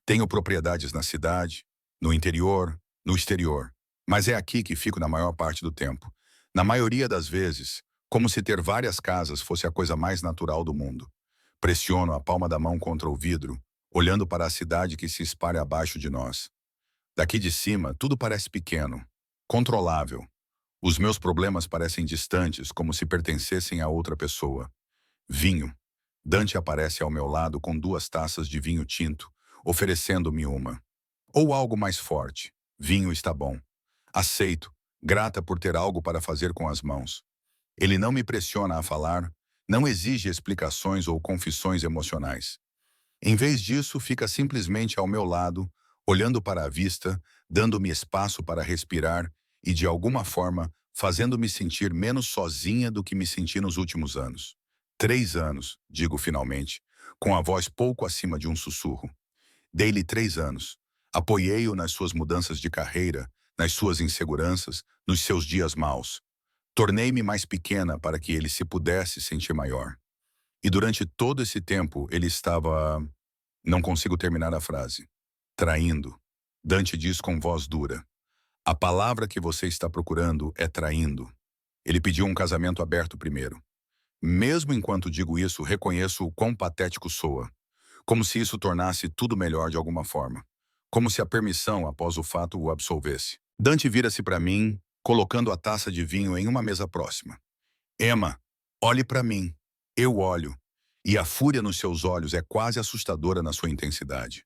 Tenho propriedades na cidade, no interior, no exterior, mas é aqui que fico na maior parte do tempo. Na maioria das vezes, como se ter várias casas fosse a coisa mais natural do mundo. Pressiono a palma da mão contra o vidro, olhando para a cidade que se espalha abaixo de nós. Daqui de cima, tudo parece pequeno, controlável. Os meus problemas parecem distantes, como se pertencessem a outra pessoa. Vinho. Dante aparece ao meu lado com 2 taças de vinho tinto, oferecendo-me uma. Ou algo mais forte. Vinho está bom. Aceito, grata por ter algo para fazer com as mãos. Ele não me pressiona a falar, não exige explicações ou confissões emocionais. Em vez disso, fica simplesmente ao meu lado, olhando para a vista, dando-me espaço para respirar e, de alguma forma, fazendo-me sentir menos sozinha do que me senti nos últimos anos. 3 anos, digo finalmente, com a voz pouco acima de um sussurro. Dei-lhe 3 anos. Apoiei-o nas suas mudanças de carreira, nas suas inseguranças, nos seus dias maus. Tornei-me mais pequena para que ele se pudesse sentir maior. E durante todo esse tempo ele estava... Não consigo terminar a frase. Traindo. Dante diz com voz dura. A palavra que você está procurando é traindo. Ele pediu um casamento aberto primeiro. Mesmo enquanto digo isso, reconheço o quão patético soa. Como se isso tornasse tudo melhor de alguma forma. Como se a permissão após o fato o absolvesse. Dante vira-se para mim, colocando a taça de vinho em uma mesa próxima. Emma, olhe para mim. Eu olho. E a fúria nos seus olhos é quase assustadora na sua intensidade.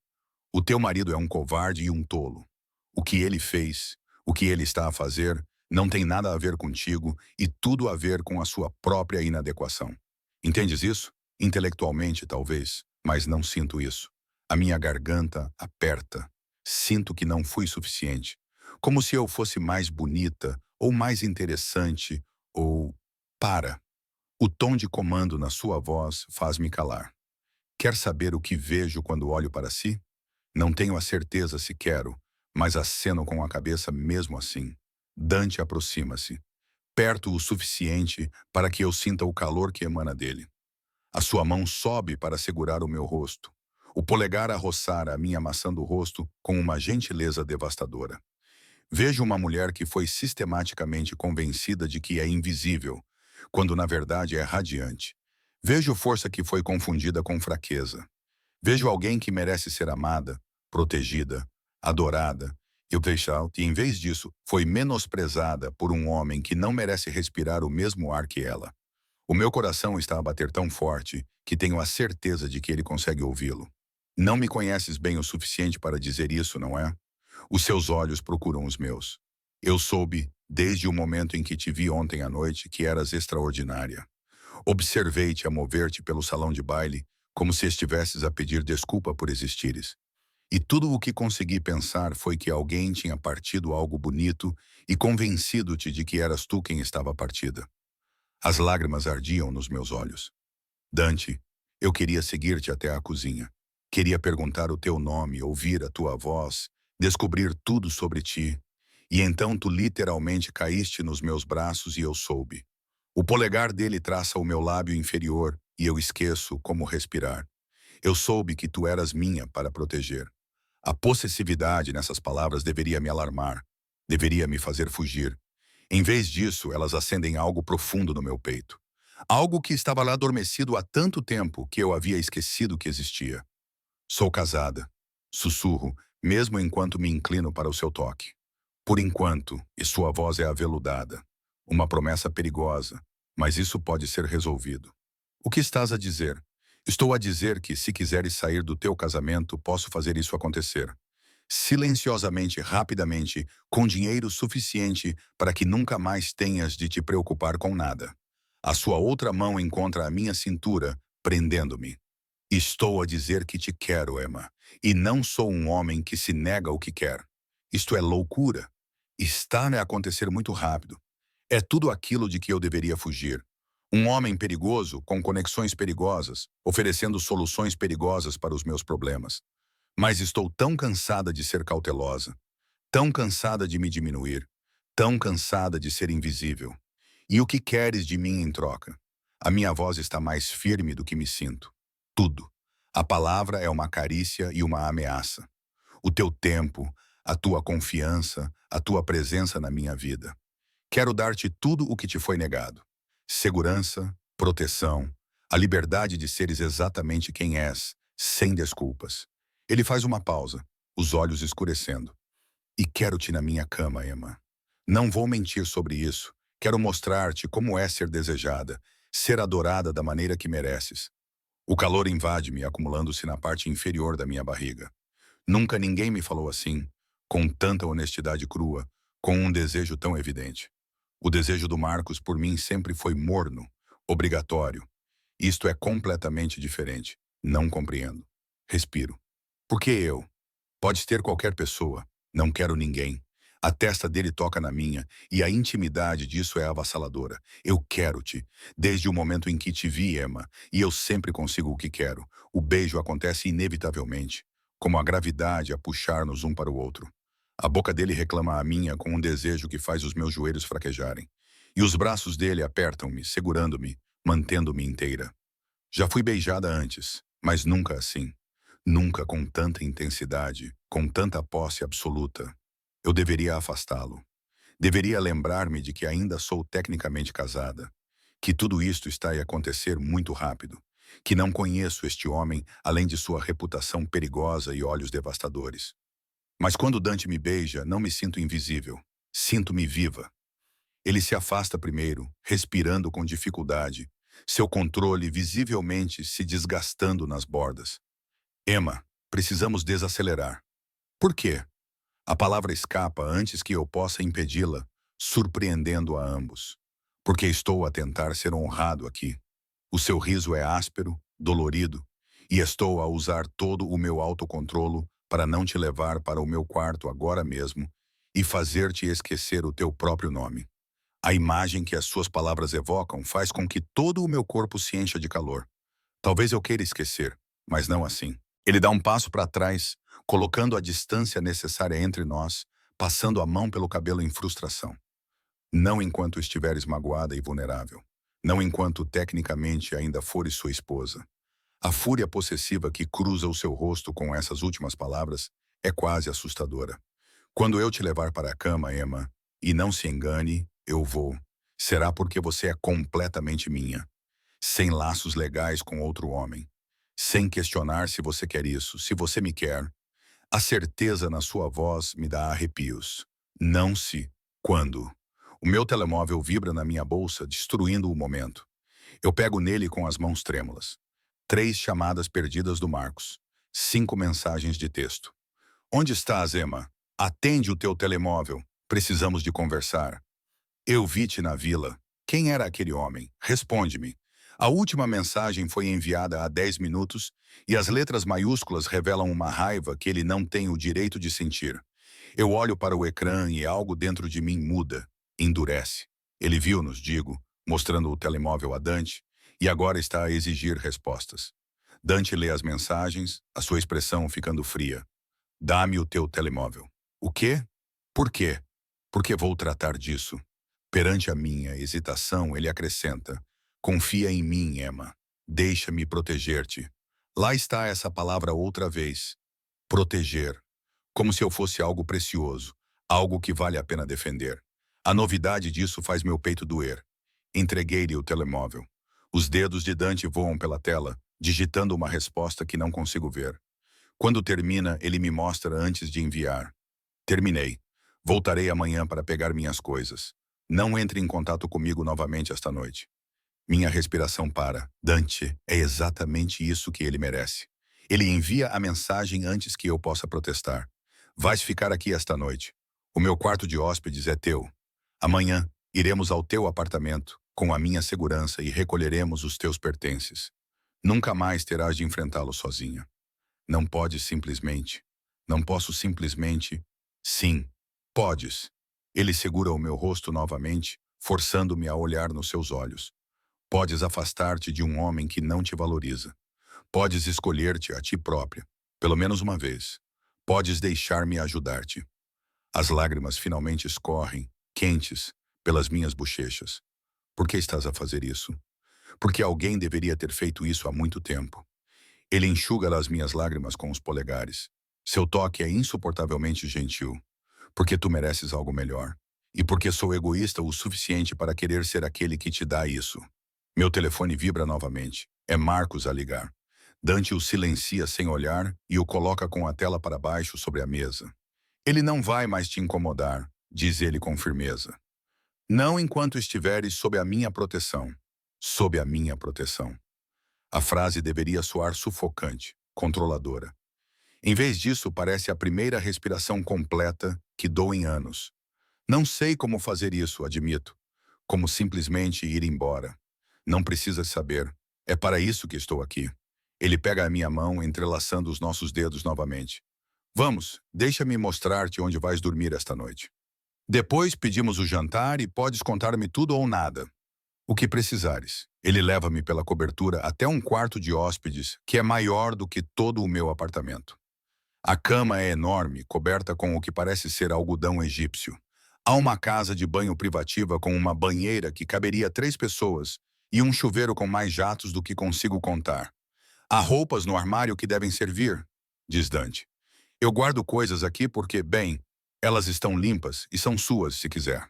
O teu marido é um covarde e um tolo. O que ele fez, o que ele está a fazer, não tem nada a ver contigo e tudo a ver com a sua própria inadequação. Entendes isso? Intelectualmente, talvez, mas não sinto isso. A minha garganta aperta. Sinto que não fui suficiente. Como se eu fosse mais bonita, ou mais interessante, ou... Para. O tom de comando na sua voz faz-me calar. Quer saber o que vejo quando olho para si? Não tenho a certeza se quero, mas aceno com a cabeça mesmo assim. Dante aproxima-se, perto o suficiente para que eu sinta o calor que emana dele. A sua mão sobe para segurar o meu rosto, o polegar a roçar a minha maçã do rosto com uma gentileza devastadora. Vejo uma mulher que foi sistematicamente convencida de que é invisível, quando na verdade é radiante. Vejo força que foi confundida com fraqueza. Vejo alguém que merece ser amada, protegida, adorada, Eu deixei-te, e em vez disso, foi menosprezada por um homem que não merece respirar o mesmo ar que ela. O meu coração está a bater tão forte que tenho a certeza de que ele consegue ouvi-lo. Não me conheces bem o suficiente para dizer isso, não é? Os seus olhos procuram os meus. Eu soube, desde o momento em que te vi ontem à noite, que eras extraordinária. Observei-te a mover-te pelo salão de baile, como se estivesses a pedir desculpa por existires. E tudo o que consegui pensar foi que alguém tinha partido algo bonito e convencido-te de que eras tu quem estava partida. As lágrimas ardiam nos meus olhos. Dante, eu queria seguir-te até a cozinha. Queria perguntar o teu nome, ouvir a tua voz, descobrir tudo sobre ti. E então tu literalmente caíste nos meus braços e eu soube. O polegar dele traça o meu lábio inferior e eu esqueço como respirar. Eu soube que tu eras minha para proteger. A possessividade nessas palavras deveria me alarmar, deveria me fazer fugir. Em vez disso, elas acendem algo profundo no meu peito. Algo que estava lá adormecido há tanto tempo que eu havia esquecido que existia. Sou casada. Sussurro, mesmo enquanto me inclino para o seu toque. Por enquanto, e sua voz é aveludada. Uma promessa perigosa, mas isso pode ser resolvido. O que estás a dizer? Estou a dizer que, se quiseres sair do teu casamento, posso fazer isso acontecer. Silenciosamente, rapidamente, com dinheiro suficiente para que nunca mais tenhas de te preocupar com nada. A sua outra mão encontra a minha cintura, prendendo-me. Estou a dizer que te quero, Emma, e não sou um homem que se nega o que quer. Isto é loucura. Está a acontecer muito rápido. É tudo aquilo de que eu deveria fugir. Um homem perigoso, com conexões perigosas, oferecendo soluções perigosas para os meus problemas. Mas estou tão cansada de ser cautelosa, tão cansada de me diminuir, tão cansada de ser invisível. E o que queres de mim em troca? A minha voz está mais firme do que me sinto. Tudo. A palavra é uma carícia e uma ameaça. O teu tempo, a tua confiança, a tua presença na minha vida. Quero dar-te tudo o que te foi negado. Segurança, proteção, a liberdade de seres exatamente quem és, sem desculpas. Ele faz uma pausa, os olhos escurecendo. E quero-te na minha cama, Emma. Não vou mentir sobre isso. Quero mostrar-te como é ser desejada, ser adorada da maneira que mereces. O calor invade-me, acumulando-se na parte inferior da minha barriga. Nunca ninguém me falou assim, com tanta honestidade crua, com um desejo tão evidente. O desejo do Marcos por mim sempre foi morno, obrigatório. Isto é completamente diferente. Não compreendo. Respiro. Por que eu? Pode ter qualquer pessoa. Não quero ninguém. A testa dele toca na minha, e a intimidade disso é avassaladora. Eu quero-te, desde o momento em que te vi, Emma, e eu sempre consigo o que quero. O beijo acontece inevitavelmente, como a gravidade a puxar-nos um para o outro. A boca dele reclama a minha com um desejo que faz os meus joelhos fraquejarem. E os braços dele apertam-me, segurando-me, mantendo-me inteira. Já fui beijada antes, mas nunca assim. Nunca com tanta intensidade, com tanta posse absoluta. Eu deveria afastá-lo. Deveria lembrar-me de que ainda sou tecnicamente casada, que tudo isto está a acontecer muito rápido, que não conheço este homem além de sua reputação perigosa e olhos devastadores. Mas quando Dante me beija, não me sinto invisível. Sinto-me viva. Ele se afasta primeiro, respirando com dificuldade, seu controle visivelmente se desgastando nas bordas. Emma, precisamos desacelerar. Por quê? A palavra escapa antes que eu possa impedi-la, surpreendendo a ambos. Porque estou a tentar ser honrado aqui. O seu riso é áspero, dolorido, e estou a usar todo o meu autocontrolo para não te levar para o meu quarto agora mesmo e fazer-te esquecer o teu próprio nome. A imagem que as suas palavras evocam faz com que todo o meu corpo se encha de calor. Talvez eu queira esquecer, mas não assim. Ele dá um passo para trás, colocando a distância necessária entre nós, passando a mão pelo cabelo em frustração. Não enquanto estiveres magoada e vulnerável. Não enquanto tecnicamente ainda fores sua esposa. A fúria possessiva que cruza o seu rosto com essas últimas palavras é quase assustadora. Quando eu te levar para a cama, Emma, e não se engane, eu vou. Será porque você é completamente minha. Sem laços legais com outro homem. Sem questionar se você quer isso, se você me quer. A certeza na sua voz me dá arrepios. Não se. Quando? O meu telemóvel vibra na minha bolsa, destruindo o momento. Eu pego nele com as mãos trêmulas. 3 chamadas perdidas do Marcos. 5 mensagens de texto. Onde estás, Emma? Atende o teu telemóvel. Precisamos de conversar. Eu vi-te na vila. Quem era aquele homem? Responde-me. A última mensagem foi enviada há 10 minutos e as letras maiúsculas revelam uma raiva que ele não tem o direito de sentir. Eu olho para o ecrã e algo dentro de mim muda, endurece. Ele viu-nos, digo, mostrando o telemóvel a Dante, e agora está a exigir respostas. Dante lê as mensagens, a sua expressão ficando fria. Dá-me o teu telemóvel. O quê? Por quê? Porque vou tratar disso. Perante a minha hesitação, ele acrescenta: confia em mim, Emma. Deixa-me proteger-te. Lá está essa palavra outra vez. Proteger. Como se eu fosse algo precioso, algo que vale a pena defender. A novidade disso faz meu peito doer. Entreguei-lhe o telemóvel. Os dedos de Dante voam pela tela, digitando uma resposta que não consigo ver. Quando termina, ele me mostra antes de enviar. Terminei. Voltarei amanhã para pegar minhas coisas. Não entre em contato comigo novamente esta noite. Minha respiração para. Dante, é exatamente isso que ele merece. Ele envia a mensagem antes que eu possa protestar. Vais ficar aqui esta noite. O meu quarto de hóspedes é teu. Amanhã, iremos ao teu apartamento, com a minha segurança e recolheremos os teus pertences. Nunca mais terás de enfrentá-lo sozinha. Não podes simplesmente. Não posso simplesmente. Sim, podes. Ele segura o meu rosto novamente, forçando-me a olhar nos seus olhos. Podes afastar-te de um homem que não te valoriza. Podes escolher-te a ti própria, pelo menos uma vez. Podes deixar-me ajudar-te. As lágrimas finalmente escorrem, quentes, pelas minhas bochechas. Por que estás a fazer isso? Porque alguém deveria ter feito isso há muito tempo. Ele enxuga as minhas lágrimas com os polegares. Seu toque é insuportavelmente gentil. Porque tu mereces algo melhor. E porque sou egoísta o suficiente para querer ser aquele que te dá isso. Meu telefone vibra novamente. É Marcos a ligar. Dante o silencia sem olhar e o coloca com a tela para baixo sobre a mesa. Ele não vai mais te incomodar, diz ele com firmeza. Não enquanto estiveres sob a minha proteção. Sob a minha proteção. A frase deveria soar sufocante, controladora. Em vez disso, parece a primeira respiração completa que dou em anos. Não sei como fazer isso, admito. Como simplesmente ir embora. Não precisas saber. É para isso que estou aqui. Ele pega a minha mão, entrelaçando os nossos dedos novamente. Vamos, deixa-me mostrar-te onde vais dormir esta noite. Depois pedimos o jantar e podes contar-me tudo ou nada. O que precisares. Ele leva-me pela cobertura até um quarto de hóspedes que é maior do que todo o meu apartamento. A cama é enorme, coberta com o que parece ser algodão egípcio. Há uma casa de banho privativa com uma banheira que caberia 3 pessoas e um chuveiro com mais jatos do que consigo contar. Há roupas no armário que devem servir, diz Dante. Eu guardo coisas aqui porque, bem, elas estão limpas e são suas se quiser.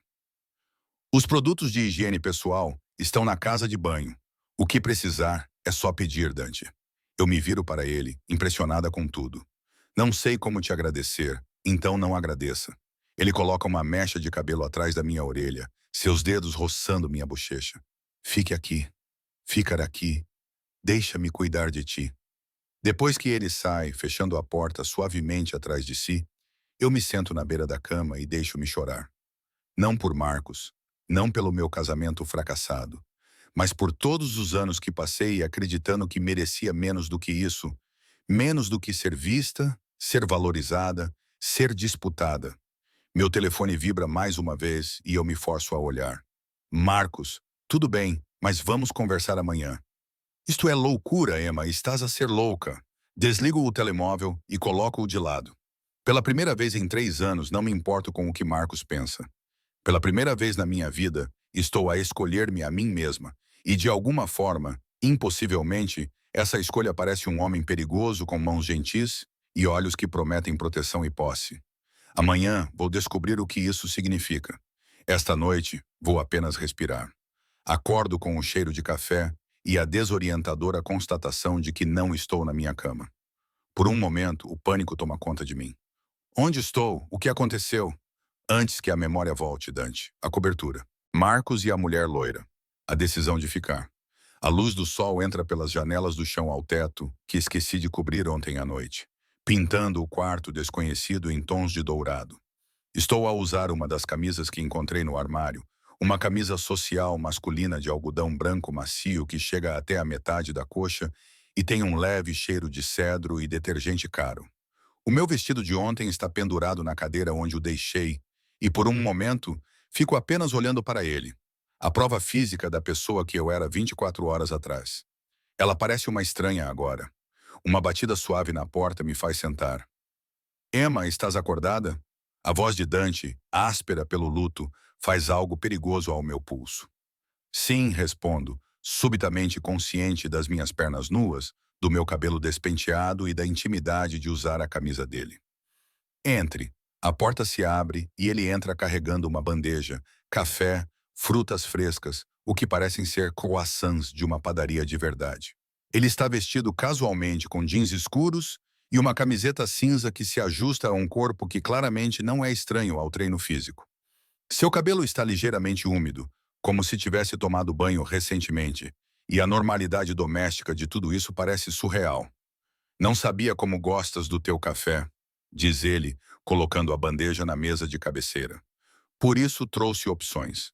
Os produtos de higiene pessoal estão na casa de banho. O que precisar é só pedir, Dante. Eu me viro para ele, impressionada com tudo. Não sei como te agradecer, então não agradeça. Ele coloca uma mecha de cabelo atrás da minha orelha, seus dedos roçando minha bochecha. Fique aqui. Ficar aqui. Deixa-me cuidar de ti. Depois que ele sai, fechando a porta suavemente atrás de si, eu me sento na beira da cama e deixo-me chorar. Não por Marcos, não pelo meu casamento fracassado, mas por todos os anos que passei acreditando que merecia menos do que isso, menos do que ser vista, ser valorizada, ser disputada. Meu telefone vibra mais uma vez e eu me forço a olhar. Marcos, tudo bem, mas vamos conversar amanhã. Isto é loucura, Emma, estás a ser louca. Desligo o telemóvel e coloco-o de lado. Pela primeira vez em 3 anos, não me importo com o que Marcos pensa. Pela primeira vez na minha vida, estou a escolher-me a mim mesma. E de alguma forma, impossivelmente, essa escolha parece um homem perigoso com mãos gentis e olhos que prometem proteção e posse. Amanhã vou descobrir o que isso significa. Esta noite, vou apenas respirar. Acordo com o cheiro de café e a desorientadora constatação de que não estou na minha cama. Por um momento, o pânico toma conta de mim. Onde estou? O que aconteceu? Antes que a memória volte, Dante. A cobertura. Marcos e a mulher loira. A decisão de ficar. A luz do sol entra pelas janelas do chão ao teto, que esqueci de cobrir ontem à noite, pintando o quarto desconhecido em tons de dourado. Estou a usar uma das camisas que encontrei no armário, uma camisa social masculina de algodão branco macio que chega até a metade da coxa e tem um leve cheiro de cedro e detergente caro. O meu vestido de ontem está pendurado na cadeira onde o deixei, e por um momento fico apenas olhando para ele. A prova física da pessoa que eu era 24 horas atrás. Ela parece uma estranha agora. Uma batida suave na porta me faz sentar. Emma, estás acordada? A voz de Dante, áspera pelo luto, faz algo perigoso ao meu pulso. Sim, respondo, subitamente consciente das minhas pernas nuas, do meu cabelo despenteado e da intimidade de usar a camisa dele. Entre. A porta se abre e ele entra carregando uma bandeja, café, frutas frescas, o que parecem ser croissants de uma padaria de verdade. Ele está vestido casualmente com jeans escuros e uma camiseta cinza que se ajusta a um corpo que claramente não é estranho ao treino físico. Seu cabelo está ligeiramente úmido, como se tivesse tomado banho recentemente, e a normalidade doméstica de tudo isso parece surreal. Não sabia como gostas do teu café, diz ele, colocando a bandeja na mesa de cabeceira. Por isso trouxe opções.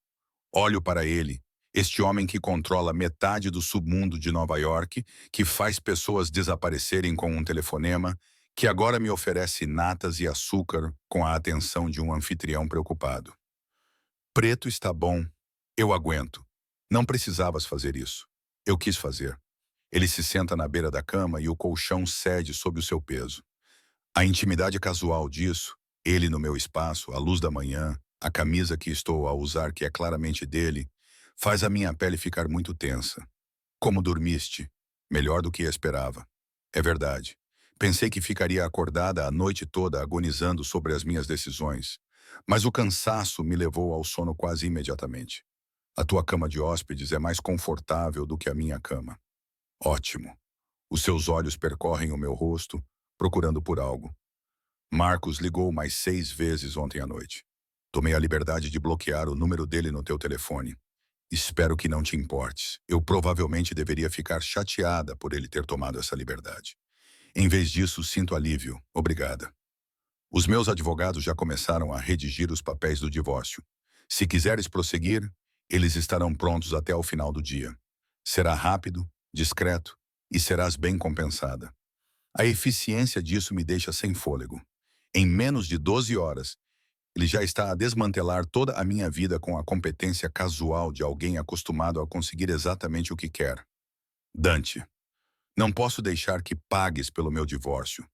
Olho para ele, este homem que controla metade do submundo de Nova York, que faz pessoas desaparecerem com um telefonema, que agora me oferece natas e açúcar com a atenção de um anfitrião preocupado. Preto está bom. Eu aguento. Não precisavas fazer isso. Eu quis fazer. Ele se senta na beira da cama e o colchão cede sob o seu peso. A intimidade casual disso, ele no meu espaço, a luz da manhã, a camisa que estou a usar que é claramente dele, faz a minha pele ficar muito tensa. Como dormiste? Melhor do que esperava. É verdade. Pensei que ficaria acordada a noite toda agonizando sobre as minhas decisões. Mas o cansaço me levou ao sono quase imediatamente. A tua cama de hóspedes é mais confortável do que a minha cama. Ótimo. Os seus olhos percorrem o meu rosto, procurando por algo. Marcos ligou mais 6 vezes ontem à noite. Tomei a liberdade de bloquear o número dele no teu telefone. Espero que não te importes. Eu provavelmente deveria ficar chateada por ele ter tomado essa liberdade. Em vez disso, sinto alívio. Obrigada. Os meus advogados já começaram a redigir os papéis do divórcio. Se quiseres prosseguir, eles estarão prontos até ao final do dia. Será rápido, discreto e serás bem compensada. A eficiência disso me deixa sem fôlego. Em menos de 12 horas, ele já está a desmantelar toda a minha vida com a competência casual de alguém acostumado a conseguir exatamente o que quer. Dante, não posso deixar que pagues pelo meu divórcio.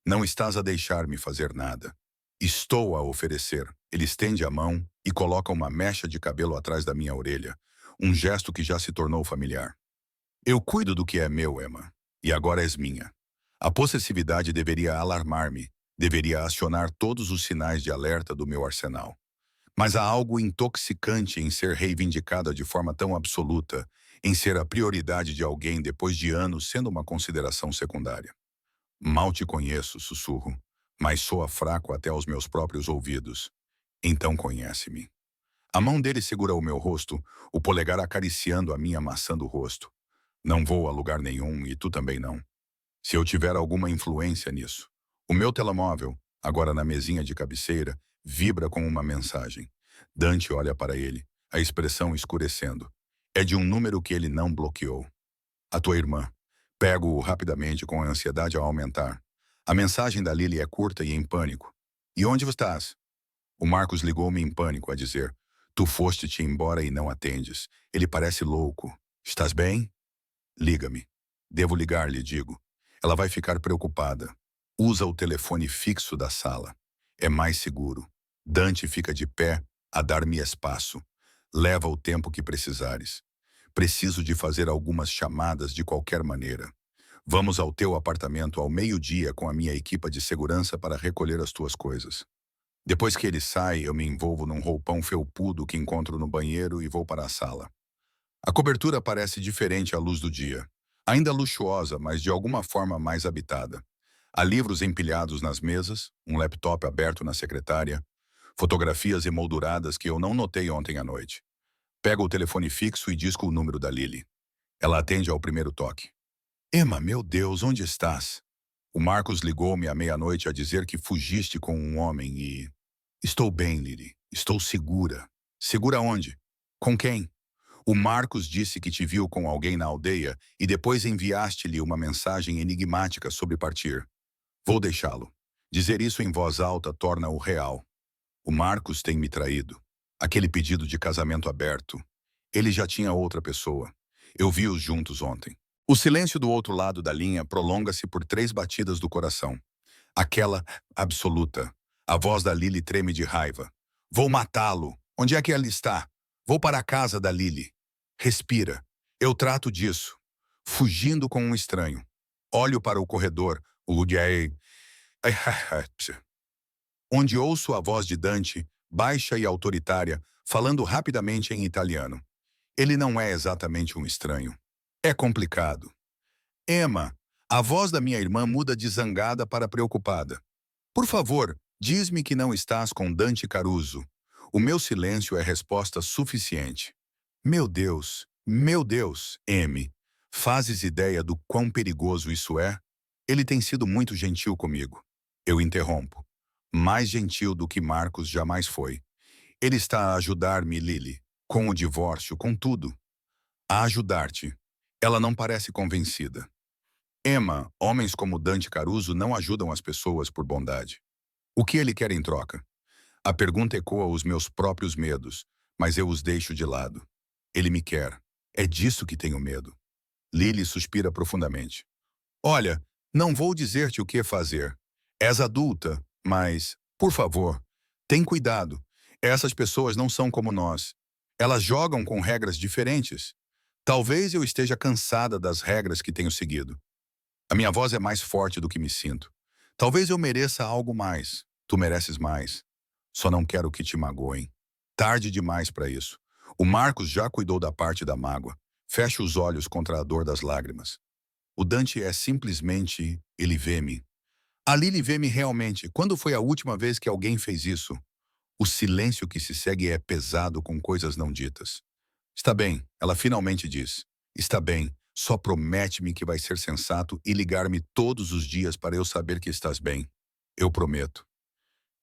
Não estás a deixar-me fazer nada. Estou a oferecer. Ele estende a mão e coloca uma mecha de cabelo atrás da minha orelha, um gesto que já se tornou familiar. Eu cuido do que é meu, Emma, e agora és minha. A possessividade deveria alarmar-me, deveria acionar todos os sinais de alerta do meu arsenal. Mas há algo intoxicante em ser reivindicada de forma tão absoluta, em ser a prioridade de alguém depois de anos sendo uma consideração secundária. Mal te conheço, sussurro, mas soa fraco até aos meus próprios ouvidos. Então conhece-me. A mão dele segura o meu rosto, o polegar acariciando a minha maçã do rosto. Não vou a lugar nenhum e tu também não. Se eu tiver alguma influência nisso. O meu telemóvel, agora na mesinha de cabeceira, vibra com uma mensagem. Dante olha para ele, a expressão escurecendo. É de um número que ele não bloqueou. A tua irmã. Pego-o rapidamente com a ansiedade a aumentar. A mensagem da Lily é curta e em pânico. E onde estás? O Marcos ligou-me em pânico a dizer, tu foste-te embora e não atendes. Ele parece louco. Estás bem? Liga-me. Devo ligar-lhe, digo. Ela vai ficar preocupada. Usa o telefone fixo da sala. É mais seguro. Dante fica de pé, a dar-me espaço. Leva o tempo que precisares. Preciso de fazer algumas chamadas de qualquer maneira. Vamos ao teu apartamento ao meio-dia com a minha equipa de segurança para recolher as tuas coisas. Depois que ele sai, eu me envolvo num roupão felpudo que encontro no banheiro e vou para a sala. A cobertura parece diferente à luz do dia. Ainda luxuosa, mas de alguma forma mais habitada. Há livros empilhados nas mesas, um laptop aberto na secretária, fotografias emolduradas que eu não notei ontem à noite. Pego o telefone fixo e disco o número da Lily. Ela atende ao primeiro toque. Emma, meu Deus, onde estás? O Marcos ligou-me à meia-noite a dizer que fugiste com um homem e... Estou bem, Lily. Estou segura. Segura onde? Com quem? O Marcos disse que te viu com alguém na aldeia e depois enviaste-lhe uma mensagem enigmática sobre partir. Vou deixá-lo. Dizer isso em voz alta torna-o real. O Marcos tem me traído. Aquele pedido de casamento aberto. Ele já tinha outra pessoa. Eu vi-os juntos ontem. O silêncio do outro lado da linha prolonga-se por 3 batidas do coração. Aquela absoluta. A voz da Lily treme de raiva. Vou matá-lo. Onde é que ela está? Vou para a casa da Lily. Respira. Eu trato disso. Fugindo com um estranho. Olho para o corredor, o gay, onde ouço a voz de Dante, baixa e autoritária, falando rapidamente em italiano. Ele não é exatamente um estranho. É complicado. Emma, a voz da minha irmã muda de zangada para preocupada. Por favor, diz-me que não estás com Dante Caruso. O meu silêncio é resposta suficiente. Meu Deus, M. Fazes ideia do quão perigoso isso é? Ele tem sido muito gentil comigo. Eu interrompo. Mais gentil do que Marcos jamais foi. Ele está a ajudar-me, Lily. Com o divórcio, com tudo. A ajudar-te. Ela não parece convencida. Emma, homens como Dante Caruso não ajudam as pessoas por bondade. O que ele quer em troca? A pergunta ecoa os meus próprios medos, mas eu os deixo de lado. Ele me quer. É disso que tenho medo. Lily suspira profundamente. Olha, não vou dizer-te o que fazer. És adulta, mas, por favor, tem cuidado. Essas pessoas não são como nós. Elas jogam com regras diferentes. Talvez eu esteja cansada das regras que tenho seguido. A minha voz é mais forte do que me sinto. Talvez eu mereça algo mais. Tu mereces mais. Só não quero que te magoem. Tarde demais para isso. O Marcos já cuidou da parte da mágoa. Fecha os olhos contra a dor das lágrimas. O Dante é simplesmente... ele vê-me. A Lily vê-me realmente. Quando foi a última vez que alguém fez isso? O silêncio que se segue é pesado com coisas não ditas. Está bem, ela finalmente diz. Está bem, só promete-me que vai ser sensato e ligar-me todos os dias para eu saber que estás bem. Eu prometo.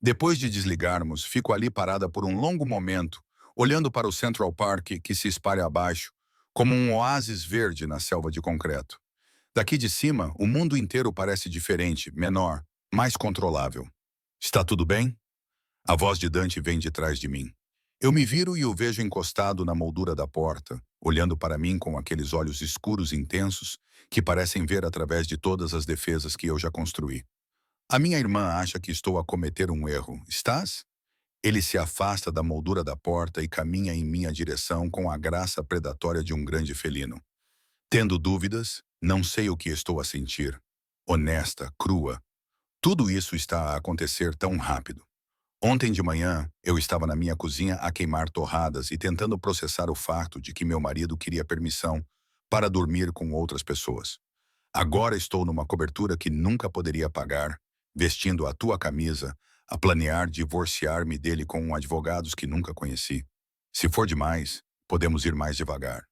Depois de desligarmos, fico ali parada por um longo momento, olhando para o Central Park que se espalha abaixo, como um oásis verde na selva de concreto. Daqui de cima, o mundo inteiro parece diferente, menor, mais controlável. Está tudo bem? A voz de Dante vem de trás de mim. Eu me viro e o vejo encostado na moldura da porta, olhando para mim com aqueles olhos escuros intensos que parecem ver através de todas as defesas que eu já construí. A minha irmã acha que estou a cometer um erro. Estás? Ele se afasta da moldura da porta e caminha em minha direção com a graça predatória de um grande felino. Tendo dúvidas, não sei o que estou a sentir. Honesta, crua. Tudo isso está a acontecer tão rápido. Ontem de manhã, eu estava na minha cozinha a queimar torradas e tentando processar o fato de que meu marido queria permissão para dormir com outras pessoas. Agora estou numa cobertura que nunca poderia pagar, vestindo a tua camisa, a planear divorciar-me dele com advogados que nunca conheci. Se for demais, podemos ir mais devagar.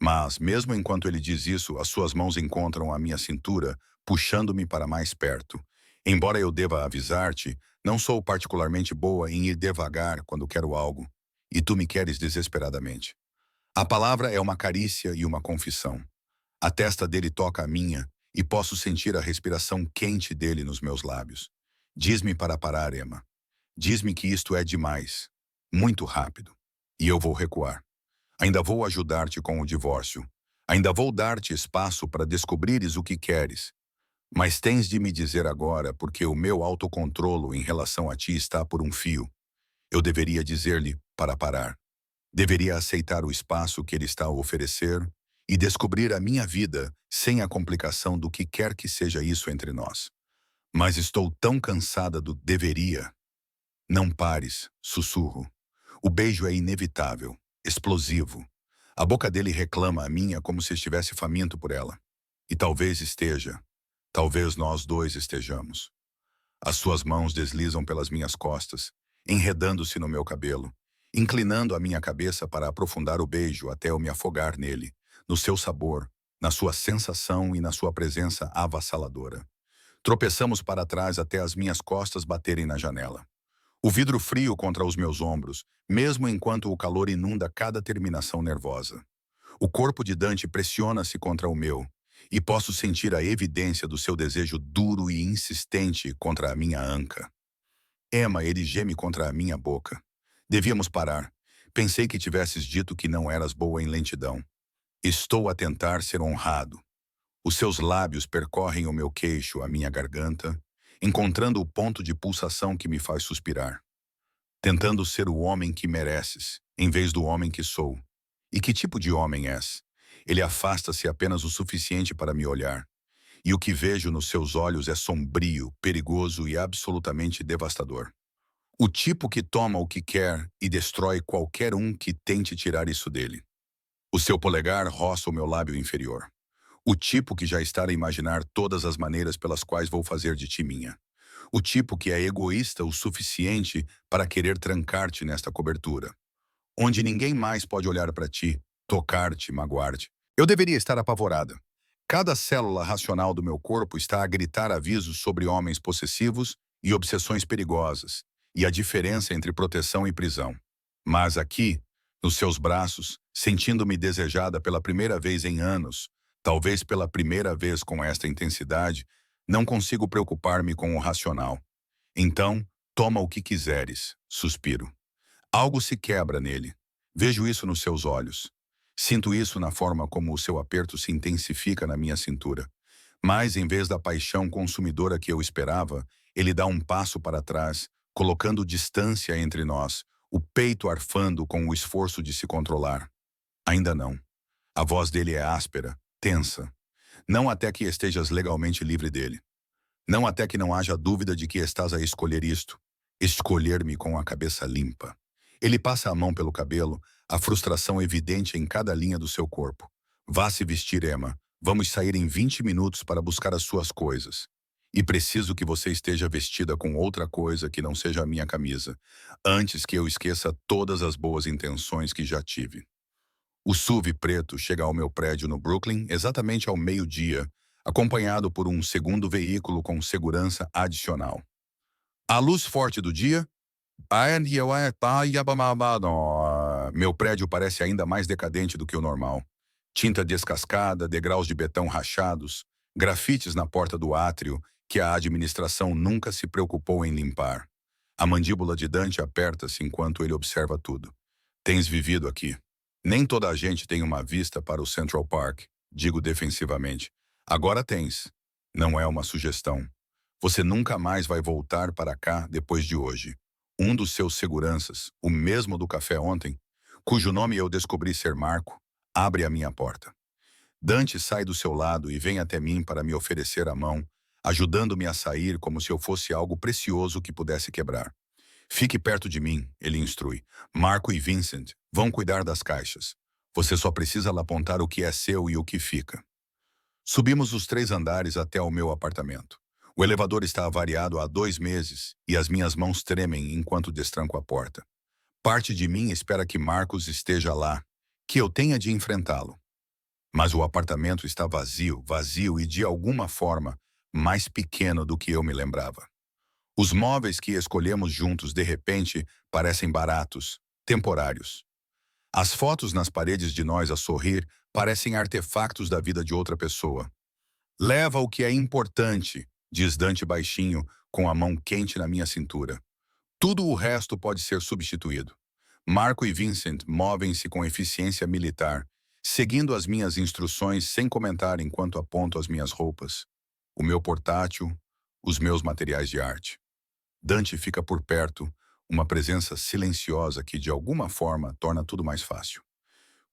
Mas, mesmo enquanto ele diz isso, as suas mãos encontram a minha cintura, puxando-me para mais perto. Embora eu deva avisar-te, não sou particularmente boa em ir devagar quando quero algo, e tu me queres desesperadamente. A palavra é uma carícia e uma confissão. A testa dele toca a minha, e posso sentir a respiração quente dele nos meus lábios. Diz-me para parar, Emma. Diz-me que isto é demais. Muito rápido. E eu vou recuar. Ainda vou ajudar-te com o divórcio. Ainda vou dar-te espaço para descobrires o que queres. Mas tens de me dizer agora porque o meu autocontrolo em relação a ti está por um fio. Eu deveria dizer-lhe para parar. Deveria aceitar o espaço que ele está a oferecer e descobrir a minha vida sem a complicação do que quer que seja isso entre nós. Mas estou tão cansada do deveria. Não pares, sussurro. O beijo é inevitável, explosivo. A boca dele reclama a minha como se estivesse faminto por ela. E talvez esteja. Talvez nós dois estejamos. As suas mãos deslizam pelas minhas costas, enredando-se no meu cabelo, inclinando a minha cabeça para aprofundar o beijo até eu me afogar nele, no seu sabor, na sua sensação e na sua presença avassaladora. Tropeçamos para trás até as minhas costas baterem na janela. O vidro frio contra os meus ombros, mesmo enquanto o calor inunda cada terminação nervosa. O corpo de Dante pressiona-se contra o meu, e posso sentir a evidência do seu desejo duro e insistente contra a minha anca. Emma, ele geme contra a minha boca. Devíamos parar. Pensei que tivesses dito que não eras boa em lentidão. Estou a tentar ser honrado. Os seus lábios percorrem o meu queixo, a minha garganta, encontrando o ponto de pulsação que me faz suspirar. Tentando ser o homem que mereces, em vez do homem que sou. E que tipo de homem és? Ele afasta-se apenas o suficiente para me olhar. E o que vejo nos seus olhos é sombrio, perigoso e absolutamente devastador. O tipo que toma o que quer e destrói qualquer um que tente tirar isso dele. O seu polegar roça o meu lábio inferior. O tipo que já está a imaginar todas as maneiras pelas quais vou fazer de ti minha. O tipo que é egoísta o suficiente para querer trancar-te nesta cobertura, onde ninguém mais pode olhar para ti, tocar-te, magoar-te. Eu deveria estar apavorada. Cada célula racional do meu corpo está a gritar avisos sobre homens possessivos e obsessões perigosas, e a diferença entre proteção e prisão. Mas aqui, nos seus braços, sentindo-me desejada pela primeira vez em anos, talvez pela primeira vez com esta intensidade, não consigo preocupar-me com o racional. Então, toma o que quiseres, suspiro. Algo se quebra nele. Vejo isso nos seus olhos. Sinto isso na forma como o seu aperto se intensifica na minha cintura. Mas, em vez da paixão consumidora que eu esperava, ele dá um passo para trás, colocando distância entre nós, o peito arfando com o esforço de se controlar. Ainda não. A voz dele é áspera, tensa. Não até que estejas legalmente livre dele. Não até que não haja dúvida de que estás a escolher isto. Escolher-me com a cabeça limpa. Ele passa a mão pelo cabelo, a frustração evidente em cada linha do seu corpo. Vá se vestir, Emma. Vamos sair em 20 minutos para buscar as suas coisas. E preciso que você esteja vestida com outra coisa que não seja a minha camisa, antes que eu esqueça todas as boas intenções que já tive. O SUV preto chega ao meu prédio no Brooklyn exatamente ao meio-dia, acompanhado por um segundo veículo com segurança adicional. À luz forte do dia, meu prédio parece ainda mais decadente do que o normal. Tinta descascada, degraus de betão rachados, grafites na porta do átrio que a administração nunca se preocupou em limpar. A mandíbula de Dante aperta-se enquanto ele observa tudo. Tens vivido aqui. Nem toda a gente tem uma vista para o Central Park, digo defensivamente. Agora tens. Não é uma sugestão. Você nunca mais vai voltar para cá depois de hoje. Um dos seus seguranças, o mesmo do café ontem, cujo nome eu descobri ser Marco, abre a minha porta. Dante sai do seu lado e vem até mim para me oferecer a mão, ajudando-me a sair como se eu fosse algo precioso que pudesse quebrar. Fique perto de mim, ele instrui. Marco e Vincent vão cuidar das caixas. Você só precisa lá apontar o que é seu e o que fica. Subimos os 3 andares até o meu apartamento. O elevador está avariado há 2 meses e as minhas mãos tremem enquanto destranco a porta. Parte de mim espera que Marcos esteja lá, que eu tenha de enfrentá-lo. Mas o apartamento está vazio, vazio e, de alguma forma, mais pequeno do que eu me lembrava. Os móveis que escolhemos juntos, de repente, parecem baratos, temporários. As fotos nas paredes de nós a sorrir parecem artefactos da vida de outra pessoa. Leva o que é importante, diz Dante baixinho, com a mão quente na minha cintura. Tudo o resto pode ser substituído. Marco e Vincent movem-se com eficiência militar, seguindo as minhas instruções sem comentar enquanto aponto as minhas roupas, o meu portátil, os meus materiais de arte. Dante fica por perto, uma presença silenciosa que de alguma forma torna tudo mais fácil.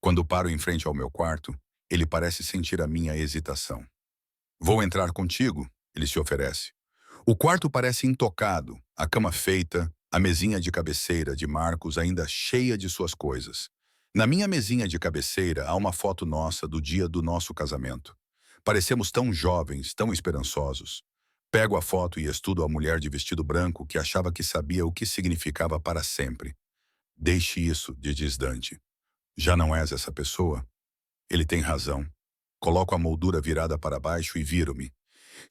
Quando paro em frente ao meu quarto, ele parece sentir a minha hesitação. Vou entrar contigo, ele se oferece. O quarto parece intocado, a cama feita, a mesinha de cabeceira de Marcos ainda cheia de suas coisas. Na minha mesinha de cabeceira há uma foto nossa do dia do nosso casamento. Parecemos tão jovens, tão esperançosos. Pego a foto e estudo a mulher de vestido branco que achava que sabia o que significava para sempre. Deixe isso, diz Dante. Já não és essa pessoa? Ele tem razão. Coloco a moldura virada para baixo e viro-me.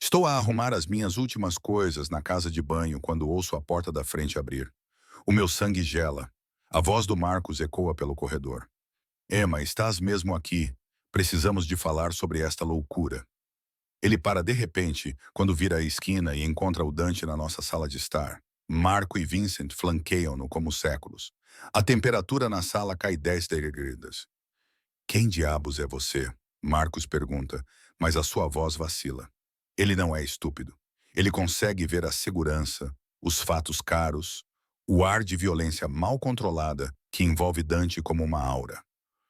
Estou a arrumar as minhas últimas coisas na casa de banho quando ouço a porta da frente abrir. O meu sangue gela. A voz do Marcos ecoa pelo corredor. Emma, estás mesmo aqui? Precisamos de falar sobre esta loucura. Ele para de repente quando vira a esquina e encontra o Dante na nossa sala de estar. Marco e Vincent flanqueiam-no como séculos. A temperatura na sala cai 10 degrees. Quem diabos é você? Marcos pergunta, mas a sua voz vacila. Ele não é estúpido. Ele consegue ver a segurança, os fatos caros, o ar de violência mal controlada que envolve Dante como uma aura.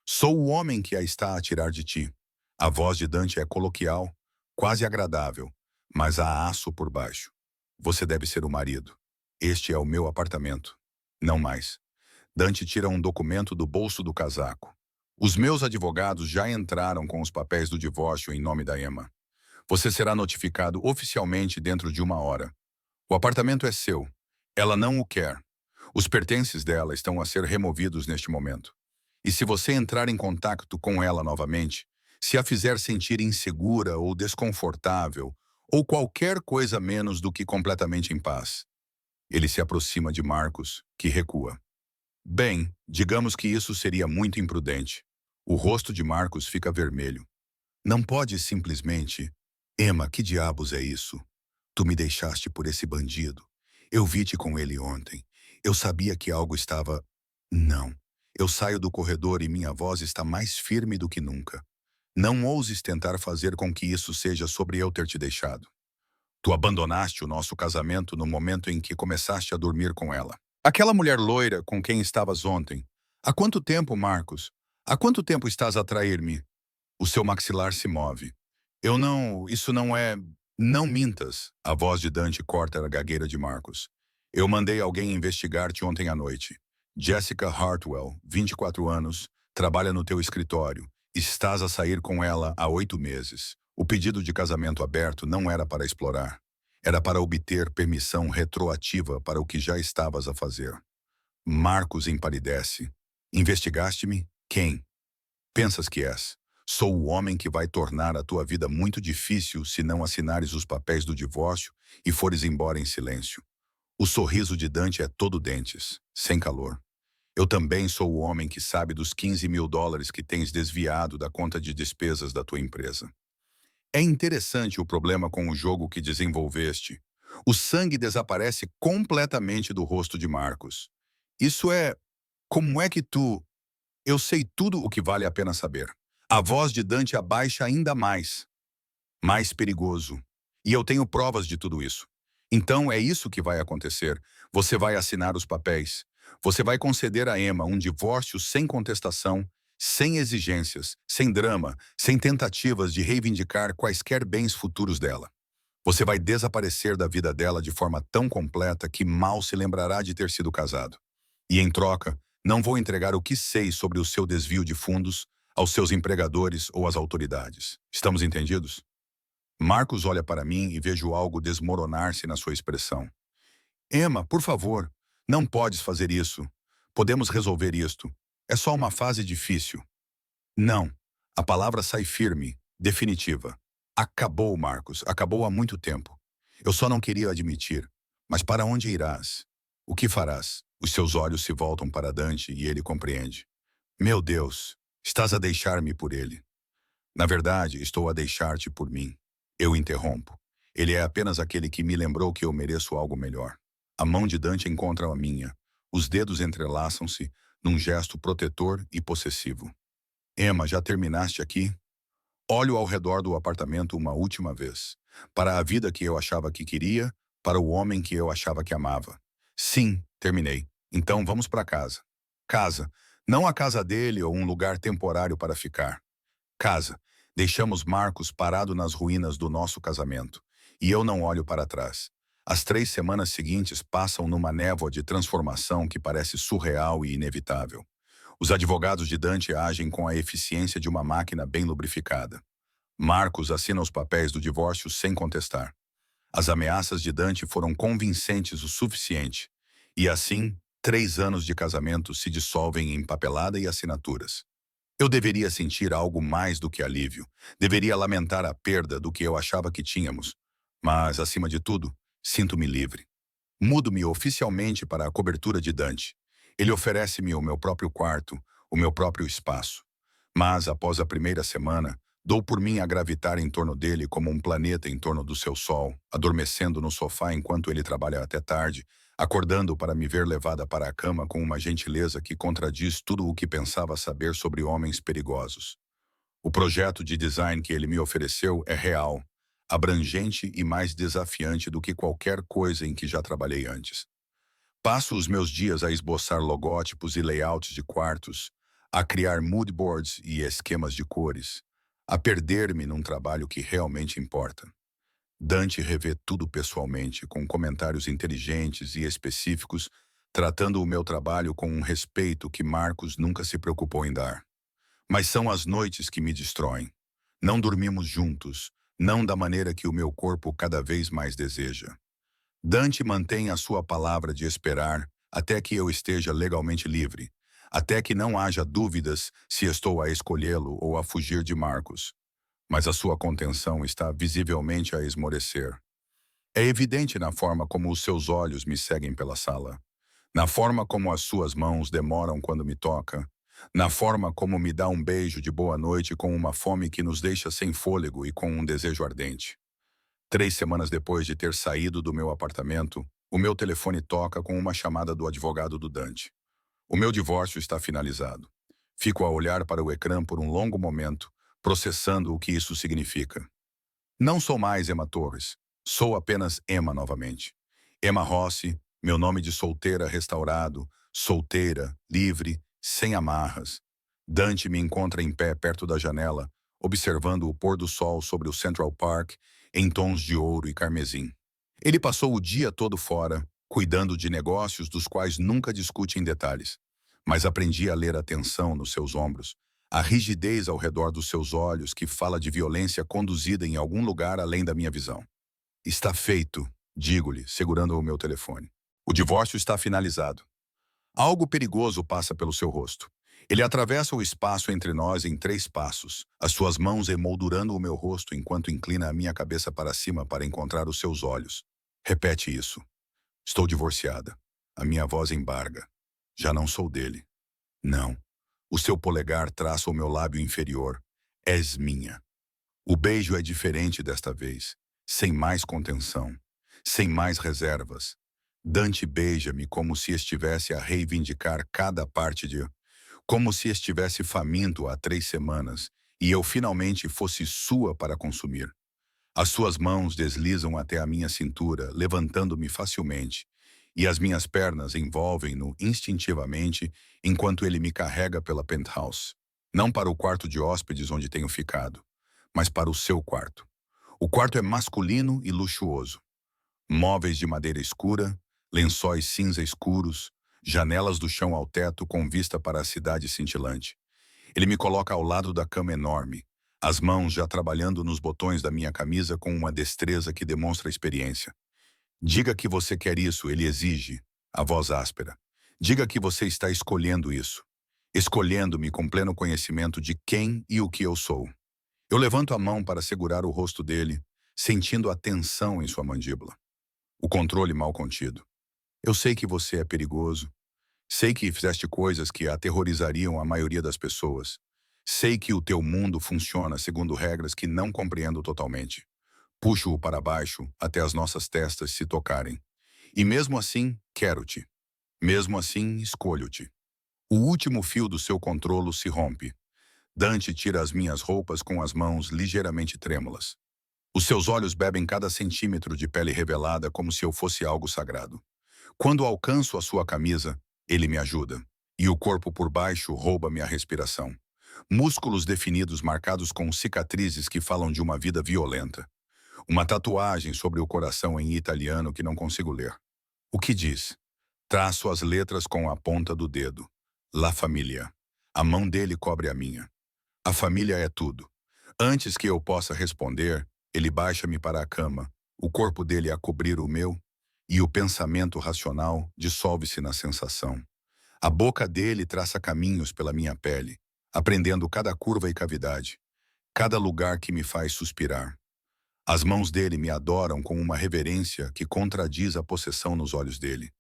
Sou o homem que a está a tirar de ti. A voz de Dante é coloquial, quase agradável, mas há aço por baixo. Você deve ser o marido. Este é o meu apartamento. Não mais. Dante tira um documento do bolso do casaco. Os meus advogados já entraram com os papéis do divórcio em nome da Emma. Você será notificado oficialmente dentro de 1 hora. O apartamento é seu. Ela não o quer. Os pertences dela estão a ser removidos neste momento. E se você entrar em contato com ela novamente, se a fizer sentir insegura ou desconfortável, ou qualquer coisa menos do que completamente em paz. Ele se aproxima de Marcos, que recua. Bem, digamos que isso seria muito imprudente. O rosto de Marcos fica vermelho. Não pode simplesmente... Emma, que diabos é isso? Tu me deixaste por esse bandido. Eu vi-te com ele ontem. Eu sabia que algo estava... Não. Eu saio do corredor e minha voz está mais firme do que nunca. Não ouses tentar fazer com que isso seja sobre eu ter te deixado. Tu abandonaste o nosso casamento no momento em que começaste a dormir com ela. Aquela mulher loira com quem estavas ontem. Há quanto tempo, Marcos? Há quanto tempo estás a trair-me? O seu maxilar se move. Eu não... Isso não é... Não mintas. A voz de Dante corta a gagueira de Marcos. Eu mandei alguém investigar-te ontem à noite. Jessica Hartwell, 24 anos, trabalha no teu escritório. Estás a sair com ela há 8 meses. O pedido de casamento aberto não era para explorar. Era para obter permissão retroativa para o que já estavas a fazer. Marcos empalidece. Investigaste-me? Quem? Pensas que és? Sou o homem que vai tornar a tua vida muito difícil se não assinares os papéis do divórcio e fores embora em silêncio. O sorriso de Dante é todo dentes, sem calor. Eu também sou o homem que sabe dos 15 mil dólares que tens desviado da conta de despesas da tua empresa. É interessante o problema com o jogo que desenvolveste. O sangue desaparece completamente do rosto de Marcos. Isso é... Como é que tu... Eu sei tudo o que vale a pena saber. A voz de Dante abaixa ainda mais. Mais perigoso. E eu tenho provas de tudo isso. Então é isso que vai acontecer. Você vai assinar os papéis. Você vai conceder a Emma um divórcio sem contestação, sem exigências, sem drama, sem tentativas de reivindicar quaisquer bens futuros dela. Você vai desaparecer da vida dela de forma tão completa que mal se lembrará de ter sido casado. E em troca, não vou entregar o que sei sobre o seu desvio de fundos aos seus empregadores ou às autoridades. Estamos entendidos? Marcos olha para mim e vejo algo desmoronar-se na sua expressão. Emma, por favor, não podes fazer isso. Podemos resolver isto. É só uma fase difícil. Não. A palavra sai firme, definitiva. Acabou, Marcos. Acabou há muito tempo. Eu só não queria admitir. Mas para onde irás? O que farás? Os seus olhos se voltam para Dante e ele compreende. Meu Deus, estás a deixar-me por ele. Na verdade, estou a deixar-te por mim. Eu interrompo. Ele é apenas aquele que me lembrou que eu mereço algo melhor. A mão de Dante encontra a minha. Os dedos entrelaçam-se num gesto protetor e possessivo. Emma, já terminaste aqui? Olho ao redor do apartamento uma última vez. Para a vida que eu achava que queria, para o homem que eu achava que amava. Sim, terminei. Então vamos para casa. Casa. Não a casa dele ou um lugar temporário para ficar. Casa. Deixamos Marcos parado nas ruínas do nosso casamento. E eu não olho para trás. As 3 semanas seguintes passam numa névoa de transformação que parece surreal e inevitável. Os advogados de Dante agem com a eficiência de uma máquina bem lubrificada. Marcos assina os papéis do divórcio sem contestar. As ameaças de Dante foram convincentes o suficiente. E assim, 3 anos de casamento se dissolvem em papelada e assinaturas. Eu deveria sentir algo mais do que alívio. Deveria lamentar a perda do que eu achava que tínhamos. Mas, acima de tudo, sinto-me livre. Mudo-me oficialmente para a cobertura de Dante. Ele oferece-me o meu próprio quarto, o meu próprio espaço. Mas, após a primeira semana, dou por mim a gravitar em torno dele como um planeta em torno do seu sol, adormecendo no sofá enquanto ele trabalha até tarde, acordando para me ver levada para a cama com uma gentileza que contradiz tudo o que pensava saber sobre homens perigosos. O projeto de design que ele me ofereceu é real, abrangente e mais desafiante do que qualquer coisa em que já trabalhei antes. Passo os meus dias a esboçar logótipos e layouts de quartos, a criar mood boards e esquemas de cores, a perder-me num trabalho que realmente importa. Dante revê tudo pessoalmente, com comentários inteligentes e específicos, tratando o meu trabalho com um respeito que Marcos nunca se preocupou em dar. Mas são as noites que me destroem. Não dormimos juntos, não da maneira que o meu corpo cada vez mais deseja. Dante mantém a sua palavra de esperar até que eu esteja legalmente livre, até que não haja dúvidas se estou a escolhê-lo ou a fugir de Marcos. Mas a sua contenção está visivelmente a esmorecer. É evidente na forma como os seus olhos me seguem pela sala, na forma como as suas mãos demoram quando me toca, na forma como me dá um beijo de boa noite com uma fome que nos deixa sem fôlego e com um desejo ardente. 3 semanas depois de ter saído do meu apartamento, o meu telefone toca com uma chamada do advogado do Dante. O meu divórcio está finalizado. Fico a olhar para o ecrã por um longo momento, processando o que isso significa. Não sou mais Emma Torres. Sou apenas Emma novamente. Emma Rossi, meu nome de solteira restaurado, solteira, livre, sem amarras. Dante me encontra em pé perto da janela, observando o pôr do sol sobre o Central Park em tons de ouro e carmesim. Ele passou o dia todo fora, cuidando de negócios dos quais nunca discute em detalhes. Mas aprendi a ler a tensão nos seus ombros, a rigidez ao redor dos seus olhos que fala de violência conduzida em algum lugar além da minha visão. Está feito, digo-lhe, segurando o meu telefone. O divórcio está finalizado. Algo perigoso passa pelo seu rosto. Ele atravessa o espaço entre nós em 3 passos, as suas mãos emoldurando o meu rosto enquanto inclina a minha cabeça para cima para encontrar os seus olhos. Repete isso. Estou divorciada. A minha voz embarga. Já não sou dele. Não. O seu polegar traça o meu lábio inferior. És minha. O beijo é diferente desta vez, sem mais contenção, sem mais reservas. Dante beija-me como se estivesse a reivindicar cada parte de... Como se estivesse faminto há 3 semanas e eu finalmente fosse sua para consumir. As suas mãos deslizam até a minha cintura, levantando-me facilmente, e as minhas pernas envolvem-no instintivamente enquanto ele me carrega pela penthouse. Não para o quarto de hóspedes onde tenho ficado, mas para o seu quarto. O quarto é masculino e luxuoso. Móveis de madeira escura, lençóis cinza escuros, janelas do chão ao teto com vista para a cidade cintilante. Ele me coloca ao lado da cama enorme, as mãos já trabalhando nos botões da minha camisa com uma destreza que demonstra experiência. Diga que você quer isso, ele exige, a voz áspera. Diga que você está escolhendo isso. Escolhendo-me com pleno conhecimento de quem e o que eu sou. Eu levanto a mão para segurar o rosto dele, sentindo a tensão em sua mandíbula. O controle mal contido. Eu sei que você é perigoso. Sei que fizeste coisas que aterrorizariam a maioria das pessoas. Sei que o teu mundo funciona segundo regras que não compreendo totalmente. Puxo-o para baixo até as nossas testas se tocarem. E mesmo assim, quero-te. Mesmo assim, escolho-te. O último fio do seu controlo se rompe. Dante tira as minhas roupas com as mãos ligeiramente trêmulas. Os seus olhos bebem cada centímetro de pele revelada como se eu fosse algo sagrado. Quando alcanço a sua camisa, ele me ajuda. E o corpo por baixo rouba-me a respiração. Músculos definidos marcados com cicatrizes que falam de uma vida violenta. Uma tatuagem sobre o coração em italiano que não consigo ler. O que diz? Traço as letras com a ponta do dedo. La Famiglia. A mão dele cobre a minha. A família é tudo. Antes que eu possa responder, ele baixa-me para a cama, o corpo dele a cobrir o meu, e o pensamento racional dissolve-se na sensação. A boca dele traça caminhos pela minha pele, aprendendo cada curva e cavidade, cada lugar que me faz suspirar. As mãos dele me adoram com uma reverência que contradiz a possessão nos olhos dele.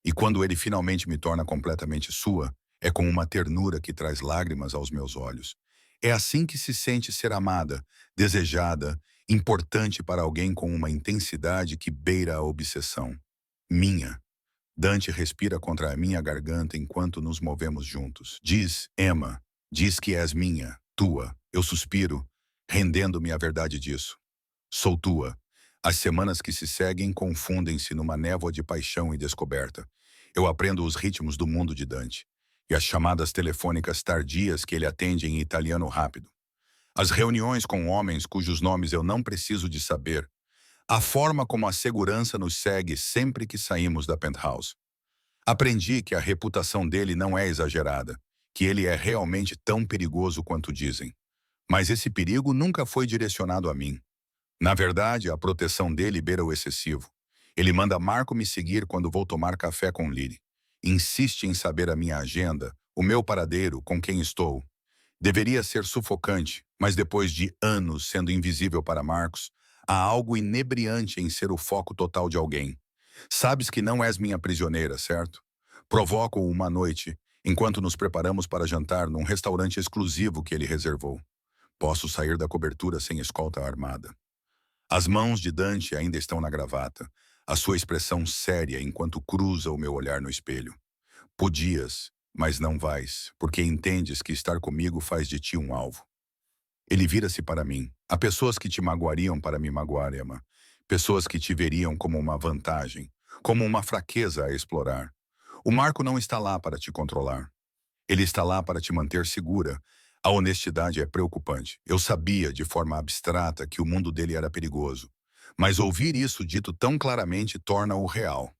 E quando ele finalmente me torna completamente sua, é com uma ternura que traz lágrimas aos meus olhos. É assim que se sente ser amada, desejada, importante para alguém com uma intensidade que beira a obsessão. Minha. Dante respira contra a minha garganta enquanto nos movemos juntos. Diz, Emma, diz que és minha, tua. Eu suspiro, rendendo-me à verdade disso. Sou tua. As semanas que se seguem confundem-se numa névoa de paixão e descoberta. Eu aprendo os ritmos do mundo de Dante e as chamadas telefônicas tardias que ele atende em italiano rápido. As reuniões com homens cujos nomes eu não preciso de saber. A forma como a segurança nos segue sempre que saímos da penthouse. Aprendi que a reputação dele não é exagerada, que ele é realmente tão perigoso quanto dizem. Mas esse perigo nunca foi direcionado a mim. Na verdade, a proteção dele beira o excessivo. Ele manda Marco me seguir quando vou tomar café com Lily. Insiste em saber a minha agenda, o meu paradeiro, com quem estou. Deveria ser sufocante, mas depois de anos sendo invisível para Marcos, há algo inebriante em ser o foco total de alguém. Sabes que não és minha prisioneira, certo? Provoco-o uma noite, enquanto nos preparamos para jantar num restaurante exclusivo que ele reservou. Posso sair da cobertura sem escolta armada. As mãos de Dante ainda estão na gravata, a sua expressão séria enquanto cruza o meu olhar no espelho. Podias, mas não vais, porque entendes que estar comigo faz de ti um alvo. Ele vira-se para mim. Há pessoas que te magoariam para me magoar, Emma. Pessoas que te veriam como uma vantagem, como uma fraqueza a explorar. O Marco não está lá para te controlar. Ele está lá para te manter segura. A honestidade é preocupante. Eu sabia, de forma abstrata, que o mundo dele era perigoso. Mas ouvir isso dito tão claramente torna-o real.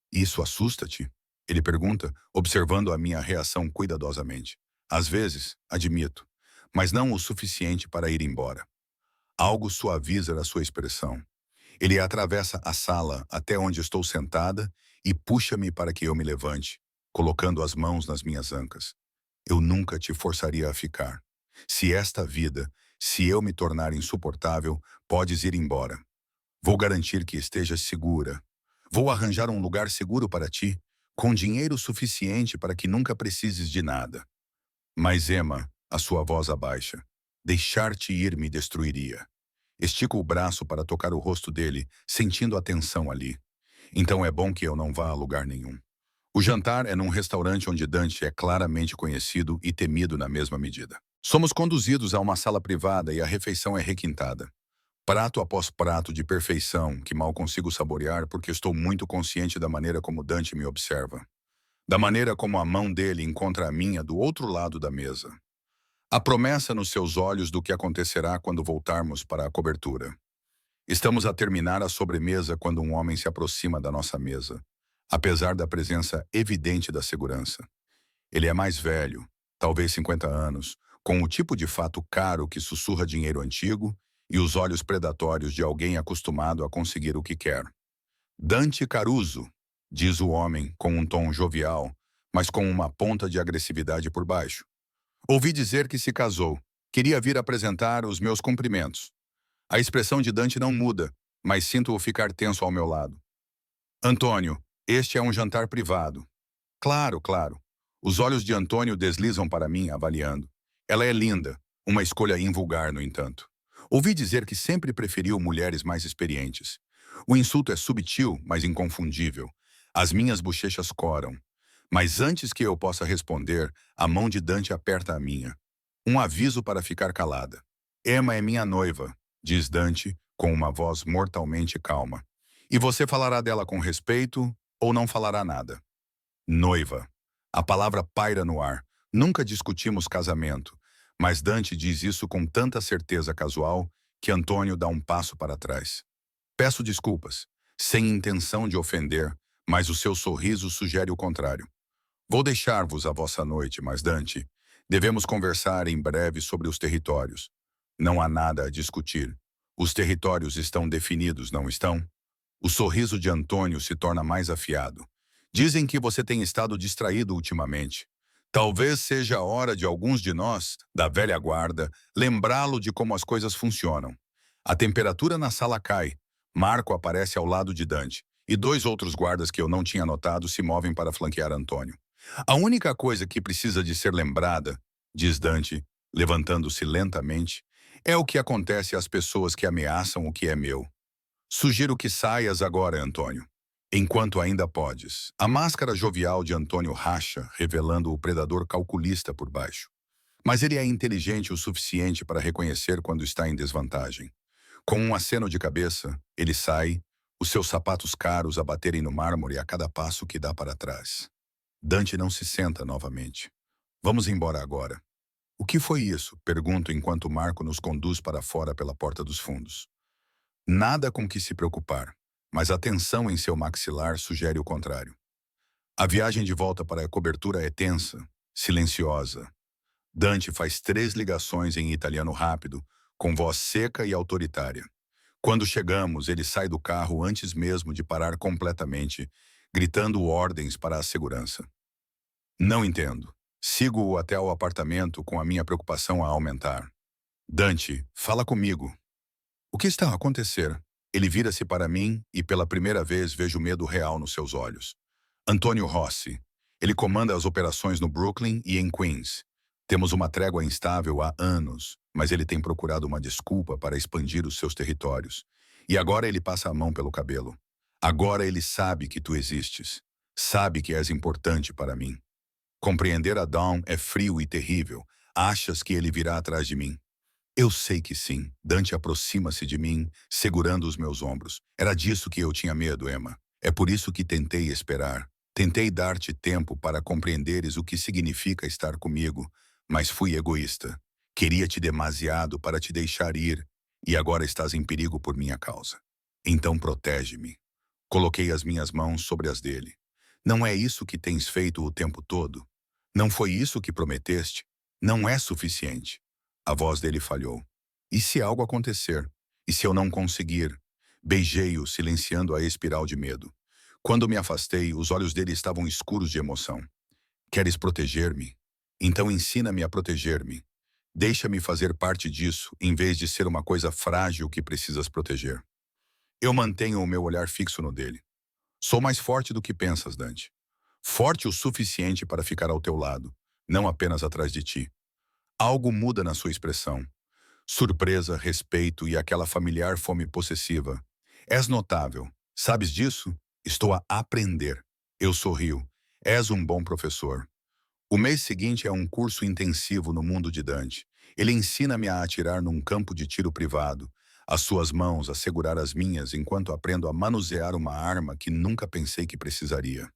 Isso assusta-te? Ele pergunta, observando a minha reação cuidadosamente. Às vezes, admito, mas não o suficiente para ir embora. Algo suaviza a sua expressão. Ele atravessa a sala até onde estou sentada e puxa-me para que eu me levante, colocando as mãos nas minhas ancas. Eu nunca te forçaria a ficar. Se esta vida, se eu me tornar insuportável, podes ir embora. Vou garantir que estejas segura. Vou arranjar um lugar seguro para ti, com dinheiro suficiente para que nunca precises de nada. Mas, Emma, a sua voz abaixa. Deixar-te ir me destruiria. Estico o braço para tocar o rosto dele, sentindo a tensão ali. Então é bom que eu não vá a lugar nenhum. O jantar é num restaurante onde Dante é claramente conhecido e temido na mesma medida. Somos conduzidos a uma sala privada e a refeição é requintada. Prato após prato de perfeição que mal consigo saborear porque estou muito consciente da maneira como Dante me observa. Da maneira como a mão dele encontra a minha do outro lado da mesa. A promessa nos seus olhos do que acontecerá quando voltarmos para a cobertura. Estamos a terminar a sobremesa quando um homem se aproxima da nossa mesa, apesar da presença evidente da segurança. Ele é mais velho, talvez 50 anos, com o tipo de fato caro que sussurra dinheiro antigo e os olhos predatórios de alguém acostumado a conseguir o que quer. Dante Caruso, diz o homem com um tom jovial, mas com uma ponta de agressividade por baixo. Ouvi dizer que se casou. Queria vir apresentar os meus cumprimentos. A expressão de Dante não muda, mas sinto-o ficar tenso ao meu lado. Antônio, este é um jantar privado. Claro, claro. Os olhos de Antônio deslizam para mim, avaliando. Ela é linda, uma escolha invulgar, no entanto. Ouvi dizer que sempre preferiu mulheres mais experientes. O insulto é subtil, mas inconfundível. As minhas bochechas coram. Mas antes que eu possa responder, a mão de Dante aperta a minha. Um aviso para ficar calada. Emma é minha noiva, diz Dante, com uma voz mortalmente calma. E você falará dela com respeito ou não falará nada. Noiva. A palavra paira no ar. Nunca discutimos casamento, mas Dante diz isso com tanta certeza casual que Antônio dá um passo para trás. Peço desculpas, sem intenção de ofender, mas o seu sorriso sugere o contrário. Vou deixar-vos a vossa noite, mas Dante, devemos conversar em breve sobre os territórios. Não há nada a discutir. Os territórios estão definidos, não estão? O sorriso de Antônio se torna mais afiado. Dizem que você tem estado distraído ultimamente. Talvez seja a hora de alguns de nós, da velha guarda, lembrá-lo de como as coisas funcionam. A temperatura na sala cai. Marco aparece ao lado de Dante, e dois outros guardas que eu não tinha notado se movem para flanquear Antônio. A única coisa que precisa de ser lembrada, diz Dante, levantando-se lentamente, é o que acontece às pessoas que ameaçam o que é meu. Sugiro que saias agora, Antônio, enquanto ainda podes. A máscara jovial de Antônio racha, revelando o predador calculista por baixo. Mas ele é inteligente o suficiente para reconhecer quando está em desvantagem. Com um aceno de cabeça, ele sai, os seus sapatos caros a baterem no mármore a cada passo que dá para trás. Dante não se senta novamente. Vamos embora agora. O que foi isso? Pergunto enquanto Marco nos conduz para fora pela porta dos fundos. Nada com que se preocupar, mas a tensão em seu maxilar sugere o contrário. A viagem de volta para a cobertura é tensa, silenciosa. Dante faz 3 ligações em italiano rápido, com voz seca e autoritária. Quando chegamos, ele sai do carro antes mesmo de parar completamente, gritando ordens para a segurança. Não entendo. Sigo-o até o apartamento com a minha preocupação a aumentar. Dante, fala comigo. O que está a acontecer? Ele vira-se para mim e pela primeira vez vejo medo real nos seus olhos. Antônio Rossi. Ele comanda as operações no Brooklyn e em Queens. Temos uma trégua instável há anos, mas ele tem procurado uma desculpa para expandir os seus territórios. E agora ele passa a mão pelo cabelo. Agora ele sabe que tu existes. Sabe que és importante para mim. Compreender a Dawn é frio e terrível. Achas que ele virá atrás de mim? Eu sei que sim. Dante aproxima-se de mim, segurando os meus ombros. Era disso que eu tinha medo, Emma. É por isso que tentei esperar. Tentei dar-te tempo para compreenderes o que significa estar comigo, mas fui egoísta. Queria-te demasiado para te deixar ir, e agora estás em perigo por minha causa. Então protege-me. Coloquei as minhas mãos sobre as dele. Não é isso que tens feito o tempo todo? Não foi isso que prometeste? Não é suficiente. A voz dele falhou. E se algo acontecer? E se eu não conseguir? Beijei-o, silenciando a espiral de medo. Quando me afastei, os olhos dele estavam escuros de emoção. Queres proteger-me? Então ensina-me a proteger-me. Deixa-me fazer parte disso, em vez de ser uma coisa frágil que precisas proteger. Eu mantenho o meu olhar fixo no dele. Sou mais forte do que pensas, Dante. Forte o suficiente para ficar ao teu lado, não apenas atrás de ti. Algo muda na sua expressão. Surpresa, respeito e aquela familiar fome possessiva. És notável. Sabes disso? Estou a aprender. Eu sorrio. És um bom professor. O mês seguinte é um curso intensivo no mundo de Dante. Ele ensina-me a atirar num campo de tiro privado, as suas mãos a segurar as minhas enquanto aprendo a manusear uma arma que nunca pensei que precisaria.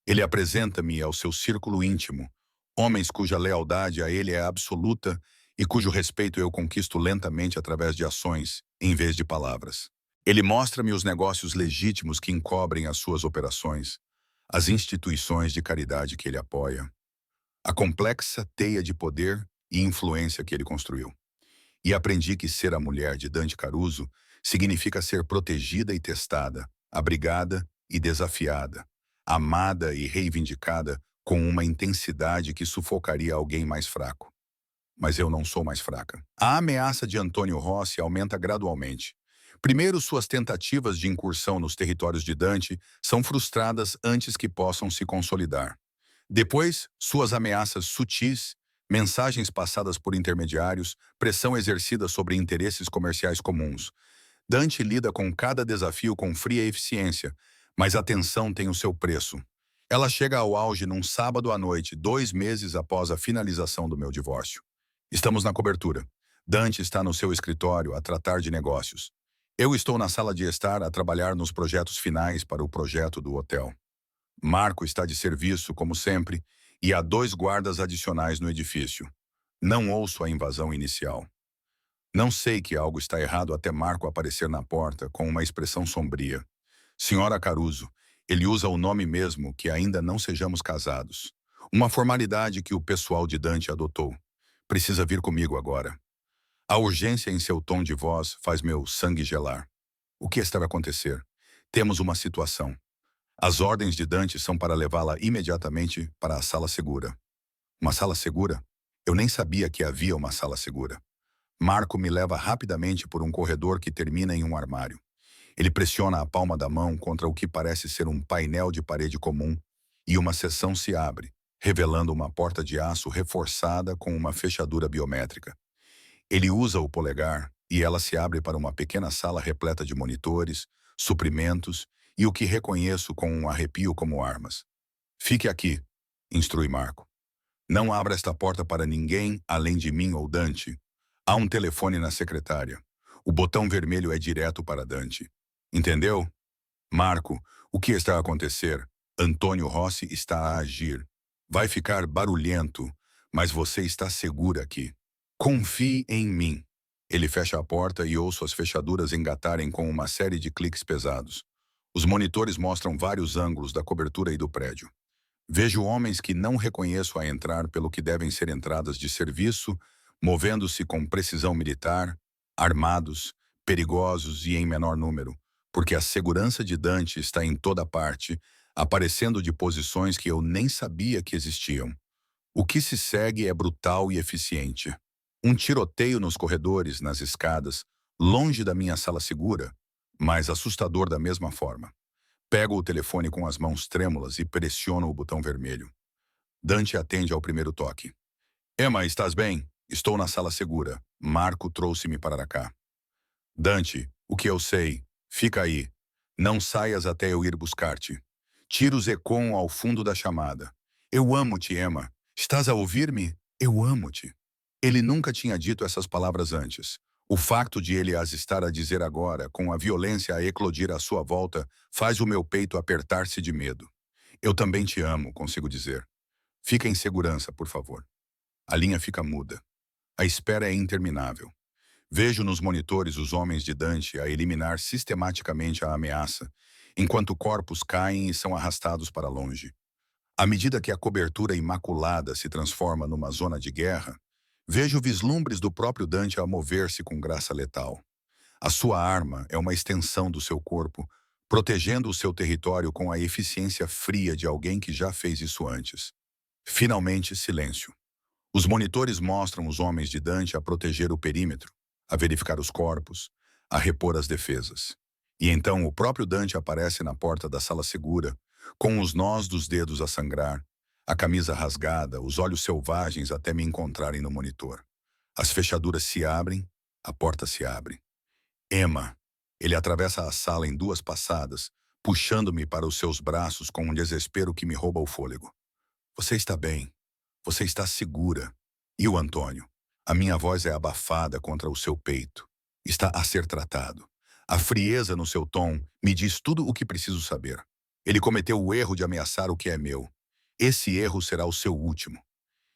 Ele apresenta-me ao seu círculo íntimo, homens cuja lealdade a ele é absoluta e cujo respeito eu conquisto lentamente através de ações, em vez de palavras. Ele mostra-me os negócios legítimos que encobrem as suas operações, as instituições de caridade que ele apoia, a complexa teia de poder e influência que ele construiu. E aprendi que ser a mulher de Dante Caruso significa ser protegida e testada, abrigada e desafiada, amada e reivindicada com uma intensidade que sufocaria alguém mais fraco. Mas eu não sou mais fraca. A ameaça de Antônio Rossi aumenta gradualmente. Primeiro, suas tentativas de incursão nos territórios de Dante são frustradas antes que possam se consolidar. Depois, suas ameaças sutis, mensagens passadas por intermediários, pressão exercida sobre interesses comerciais comuns. Dante lida com cada desafio com fria eficiência, mas a tensão tem o seu preço. Ela chega ao auge num sábado à noite, 2 meses após a finalização do meu divórcio. Estamos na cobertura. Dante está no seu escritório a tratar de negócios. Eu estou na sala de estar a trabalhar nos projetos finais para o projeto do hotel. Marco está de serviço, como sempre, e há 2 guardas adicionais no edifício. Não ouço a invasão inicial. Não sei que algo está errado até Marco aparecer na porta com uma expressão sombria. Senhora Caruso, ele usa o nome mesmo que ainda não sejamos casados. Uma formalidade que o pessoal de Dante adotou. Precisa vir comigo agora. A urgência em seu tom de voz faz meu sangue gelar. O que está a acontecer? Temos uma situação. As ordens de Dante são para levá-la imediatamente para a sala segura. Uma sala segura? Eu nem sabia que havia uma sala segura. Marco me leva rapidamente por um corredor que termina em um armário. Ele pressiona a palma da mão contra o que parece ser um painel de parede comum e uma seção se abre, revelando uma porta de aço reforçada com uma fechadura biométrica. Ele usa o polegar e ela se abre para uma pequena sala repleta de monitores, suprimentos e o que reconheço com um arrepio como armas. Fique aqui, instrui Marco. Não abra esta porta para ninguém além de mim ou Dante. Há um telefone na secretária. O botão vermelho é direto para Dante. Entendeu? Marco, o que está a acontecer? Antônio Rossi está a agir. Vai ficar barulhento, mas você está segura aqui. Confie em mim. Ele fecha a porta e ouço as fechaduras engatarem com uma série de cliques pesados. Os monitores mostram vários ângulos da cobertura e do prédio. Vejo homens que não reconheço a entrar pelo que devem ser entradas de serviço, movendo-se com precisão militar, armados, perigosos e em menor número, porque a segurança de Dante está em toda parte, aparecendo de posições que eu nem sabia que existiam. O que se segue é brutal e eficiente. Um tiroteio nos corredores, nas escadas, longe da minha sala segura, mas assustador da mesma forma. Pego o telefone com as mãos trêmulas e pressiono o botão vermelho. Dante atende ao primeiro toque. Emma, estás bem? Estou na sala segura. Marco trouxe-me para cá. Dante, o que eu sei? Fica aí. Não saias até eu ir buscar-te. Tiros ecoam ao fundo da chamada. Eu amo-te, Emma. Estás a ouvir-me? Eu amo-te. Ele nunca tinha dito essas palavras antes. O facto de ele as estar a dizer agora, com a violência a eclodir à sua volta, faz o meu peito apertar-se de medo. Eu também te amo, consigo dizer. Fica em segurança, por favor. A linha fica muda. A espera é interminável. Vejo nos monitores os homens de Dante a eliminar sistematicamente a ameaça, enquanto corpos caem e são arrastados para longe. À medida que a cobertura imaculada se transforma numa zona de guerra, vejo vislumbres do próprio Dante a mover-se com graça letal. A sua arma é uma extensão do seu corpo, protegendo o seu território com a eficiência fria de alguém que já fez isso antes. Finalmente, silêncio. Os monitores mostram os homens de Dante a proteger o perímetro, a verificar os corpos, a repor as defesas. E então o próprio Dante aparece na porta da sala segura, com os nós dos dedos a sangrar, a camisa rasgada, os olhos selvagens até me encontrarem no monitor. As fechaduras se abrem, a porta se abre. Emma. Ele atravessa a sala em duas passadas, puxando-me para os seus braços com um desespero que me rouba o fôlego. Você está bem. Você está segura. E o Antônio? A minha voz é abafada contra o seu peito. Está a ser tratado. A frieza no seu tom me diz tudo o que preciso saber. Ele cometeu o erro de ameaçar o que é meu. Esse erro será o seu último.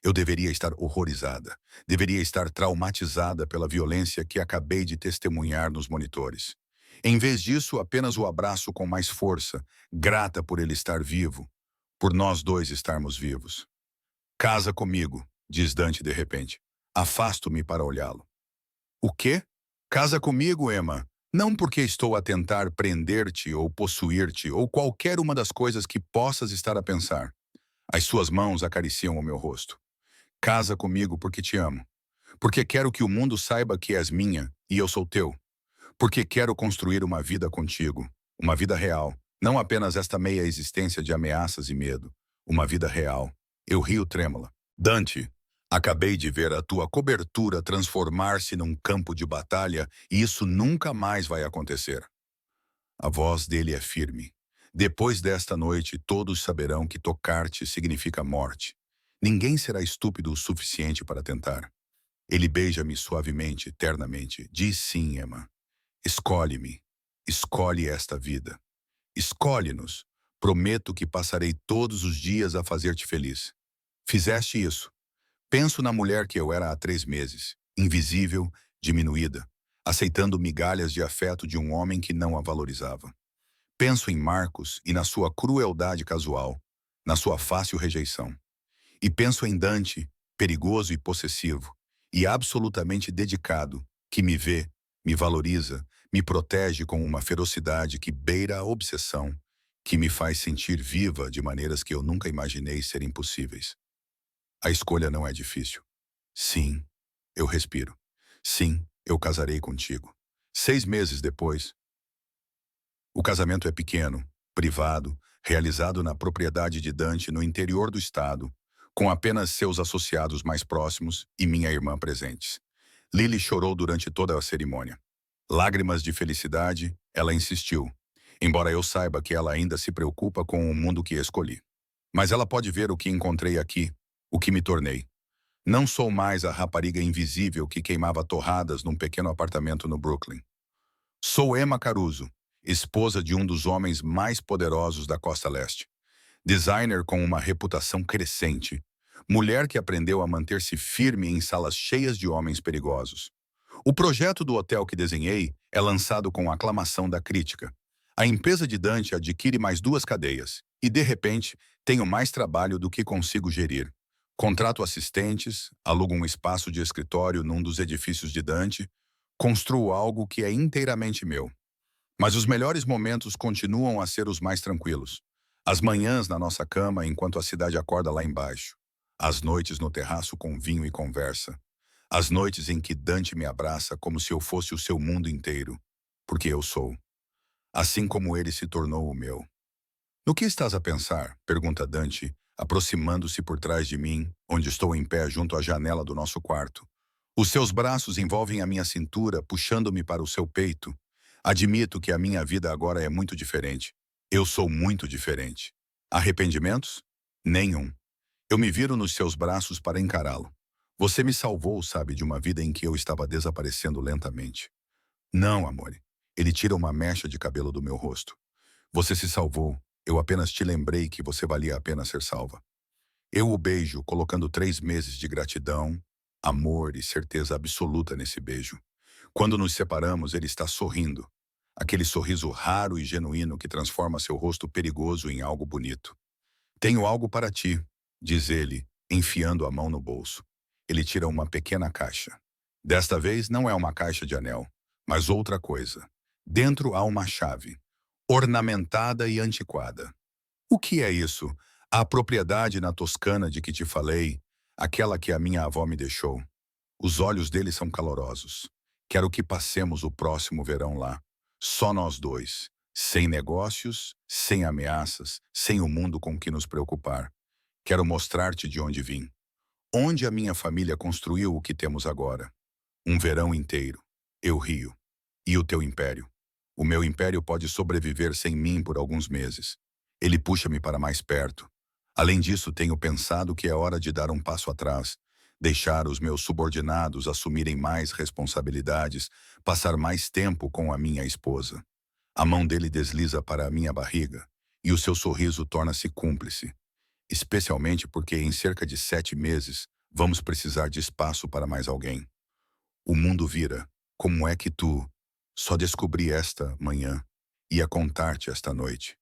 Eu deveria estar horrorizada. Deveria estar traumatizada pela violência que acabei de testemunhar nos monitores. Em vez disso, apenas o abraço com mais força, grata por ele estar vivo, por nós dois estarmos vivos. Casa comigo, diz Dante de repente. Afasto-me para olhá-lo. O quê? Casa comigo, Emma. Não porque estou a tentar prender-te ou possuir-te ou qualquer uma das coisas que possas estar a pensar. As suas mãos acariciam o meu rosto. Casa comigo porque te amo. Porque quero que o mundo saiba que és minha e eu sou teu. Porque quero construir uma vida contigo. Uma vida real. Não apenas esta meia existência de ameaças e medo. Uma vida real. Eu rio trêmula. Dante, acabei de ver a tua cobertura transformar-se num campo de batalha e isso nunca mais vai acontecer. A voz dele é firme. Depois desta noite, todos saberão que tocar-te significa morte. Ninguém será estúpido o suficiente para tentar. Ele beija-me suavemente, ternamente. Diz sim, Emma. Escolhe-me. Escolhe esta vida. Escolhe-nos. Prometo que passarei todos os dias a fazer-te feliz. Fizeste isso. Penso na mulher que eu era há 3 meses, invisível, diminuída, aceitando migalhas de afeto de um homem que não a valorizava. Penso em Marcos e na sua crueldade casual, na sua fácil rejeição. E penso em Dante, perigoso e possessivo, e absolutamente dedicado, que me vê, me valoriza, me protege com uma ferocidade que beira a obsessão, que me faz sentir viva de maneiras que eu nunca imaginei serem possíveis. A escolha não é difícil. Sim, eu respiro. Sim, eu casarei contigo. 6 meses depois, o casamento é pequeno, privado, realizado na propriedade de Dante no interior do estado, com apenas seus associados mais próximos e minha irmã presentes. Lily chorou durante toda a cerimônia. Lágrimas de felicidade, ela insistiu, embora eu saiba que ela ainda se preocupa com o mundo que escolhi. Mas ela pode ver o que encontrei aqui, o que me tornei. Não sou mais a rapariga invisível que queimava torradas num pequeno apartamento no Brooklyn. Sou Emma Caruso, esposa de um dos homens mais poderosos da Costa Leste. Designer com uma reputação crescente. Mulher que aprendeu a manter-se firme em salas cheias de homens perigosos. O projeto do hotel que desenhei é lançado com aclamação da crítica. A empresa de Dante adquire mais 2 cadeias e, de repente, tenho mais trabalho do que consigo gerir. Contrato assistentes, alugo um espaço de escritório num dos edifícios de Dante, construo algo que é inteiramente meu. Mas os melhores momentos continuam a ser os mais tranquilos. As manhãs na nossa cama enquanto a cidade acorda lá embaixo. As noites no terraço com vinho e conversa. As noites em que Dante me abraça como se eu fosse o seu mundo inteiro. Porque eu sou. Assim como ele se tornou o meu. No que estás a pensar? Pergunta Dante, aproximando-se por trás de mim, onde estou em pé junto à janela do nosso quarto. Os seus braços envolvem a minha cintura, puxando-me para o seu peito. Admito que a minha vida agora é muito diferente. Eu sou muito diferente. Arrependimentos? Nenhum. Eu me viro nos seus braços para encará-lo. Você me salvou, sabe, de uma vida em que eu estava desaparecendo lentamente. Não, amor. Ele tira uma mecha de cabelo do meu rosto. Você se salvou. Eu apenas te lembrei que você valia a pena ser salva. Eu o beijo, colocando 3 meses de gratidão, amor e certeza absoluta nesse beijo. Quando nos separamos, ele está sorrindo. Aquele sorriso raro e genuíno que transforma seu rosto perigoso em algo bonito. Tenho algo para ti, diz ele, enfiando a mão no bolso. Ele tira uma pequena caixa. Desta vez não é uma caixa de anel, mas outra coisa. Dentro há uma chave, ornamentada e antiquada. O que é isso? A propriedade na Toscana de que te falei, aquela que a minha avó me deixou. Os olhos dele são calorosos. Quero que passemos o próximo verão lá. Só nós dois. Sem negócios, sem ameaças, sem o mundo com que nos preocupar. Quero mostrar-te de onde vim. Onde a minha família construiu o que temos agora. Um verão inteiro. Eu rio. E o teu império? O meu império pode sobreviver sem mim por alguns meses. Ele puxa-me para mais perto. Além disso, tenho pensado que é hora de dar um passo atrás, deixar os meus subordinados assumirem mais responsabilidades, passar mais tempo com a minha esposa. A mão dele desliza para a minha barriga, e o seu sorriso torna-se cúmplice. Especialmente porque em cerca de 7 meses vamos precisar de espaço para mais alguém. O mundo vira. Como é que tu? Só descobri esta manhã. Ia contar-te esta noite.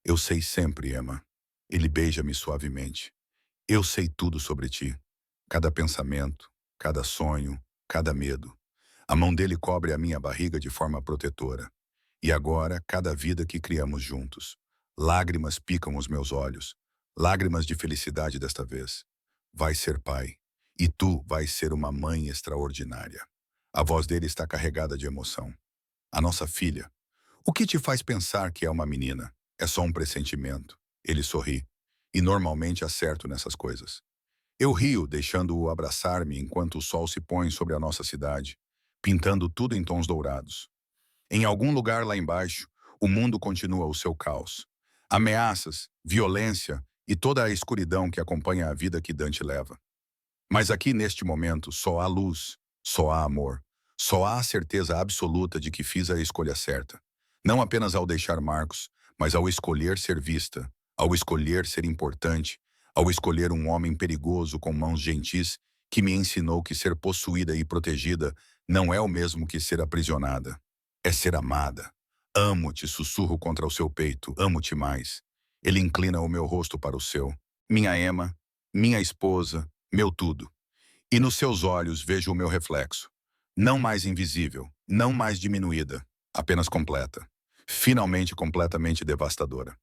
Eu sei sempre, Emma. Ele beija-me suavemente. Eu sei tudo sobre ti. Cada pensamento, cada sonho, cada medo. A mão dele cobre a minha barriga de forma protetora. E agora, cada vida que criamos juntos. Lágrimas picam os meus olhos. Lágrimas de felicidade desta vez. Vai ser pai. E tu vais ser uma mãe extraordinária. A voz dele está carregada de emoção. A nossa filha. O que te faz pensar que é uma menina? É só um pressentimento. Ele sorri. E normalmente acerto nessas coisas. Eu rio, deixando-o abraçar-me enquanto o sol se põe sobre a nossa cidade, pintando tudo em tons dourados. Em algum lugar lá embaixo, o mundo continua o seu caos. Ameaças, violência e toda a escuridão que acompanha a vida que Dante leva. Mas aqui neste momento só há luz, só há amor, só há a certeza absoluta de que fiz a escolha certa. Não apenas ao deixar Marcos, mas ao escolher ser vista, ao escolher ser importante, ao escolher um homem perigoso com mãos gentis que me ensinou que ser possuída e protegida não é o mesmo que ser aprisionada. É ser amada. Amo-te, sussurro contra o seu peito, amo-te mais. Ele inclina o meu rosto para o seu. Minha Emma, minha esposa, meu tudo. E nos seus olhos vejo o meu reflexo. Não mais invisível, não mais diminuída, apenas completa. Finalmente completamente devastadora.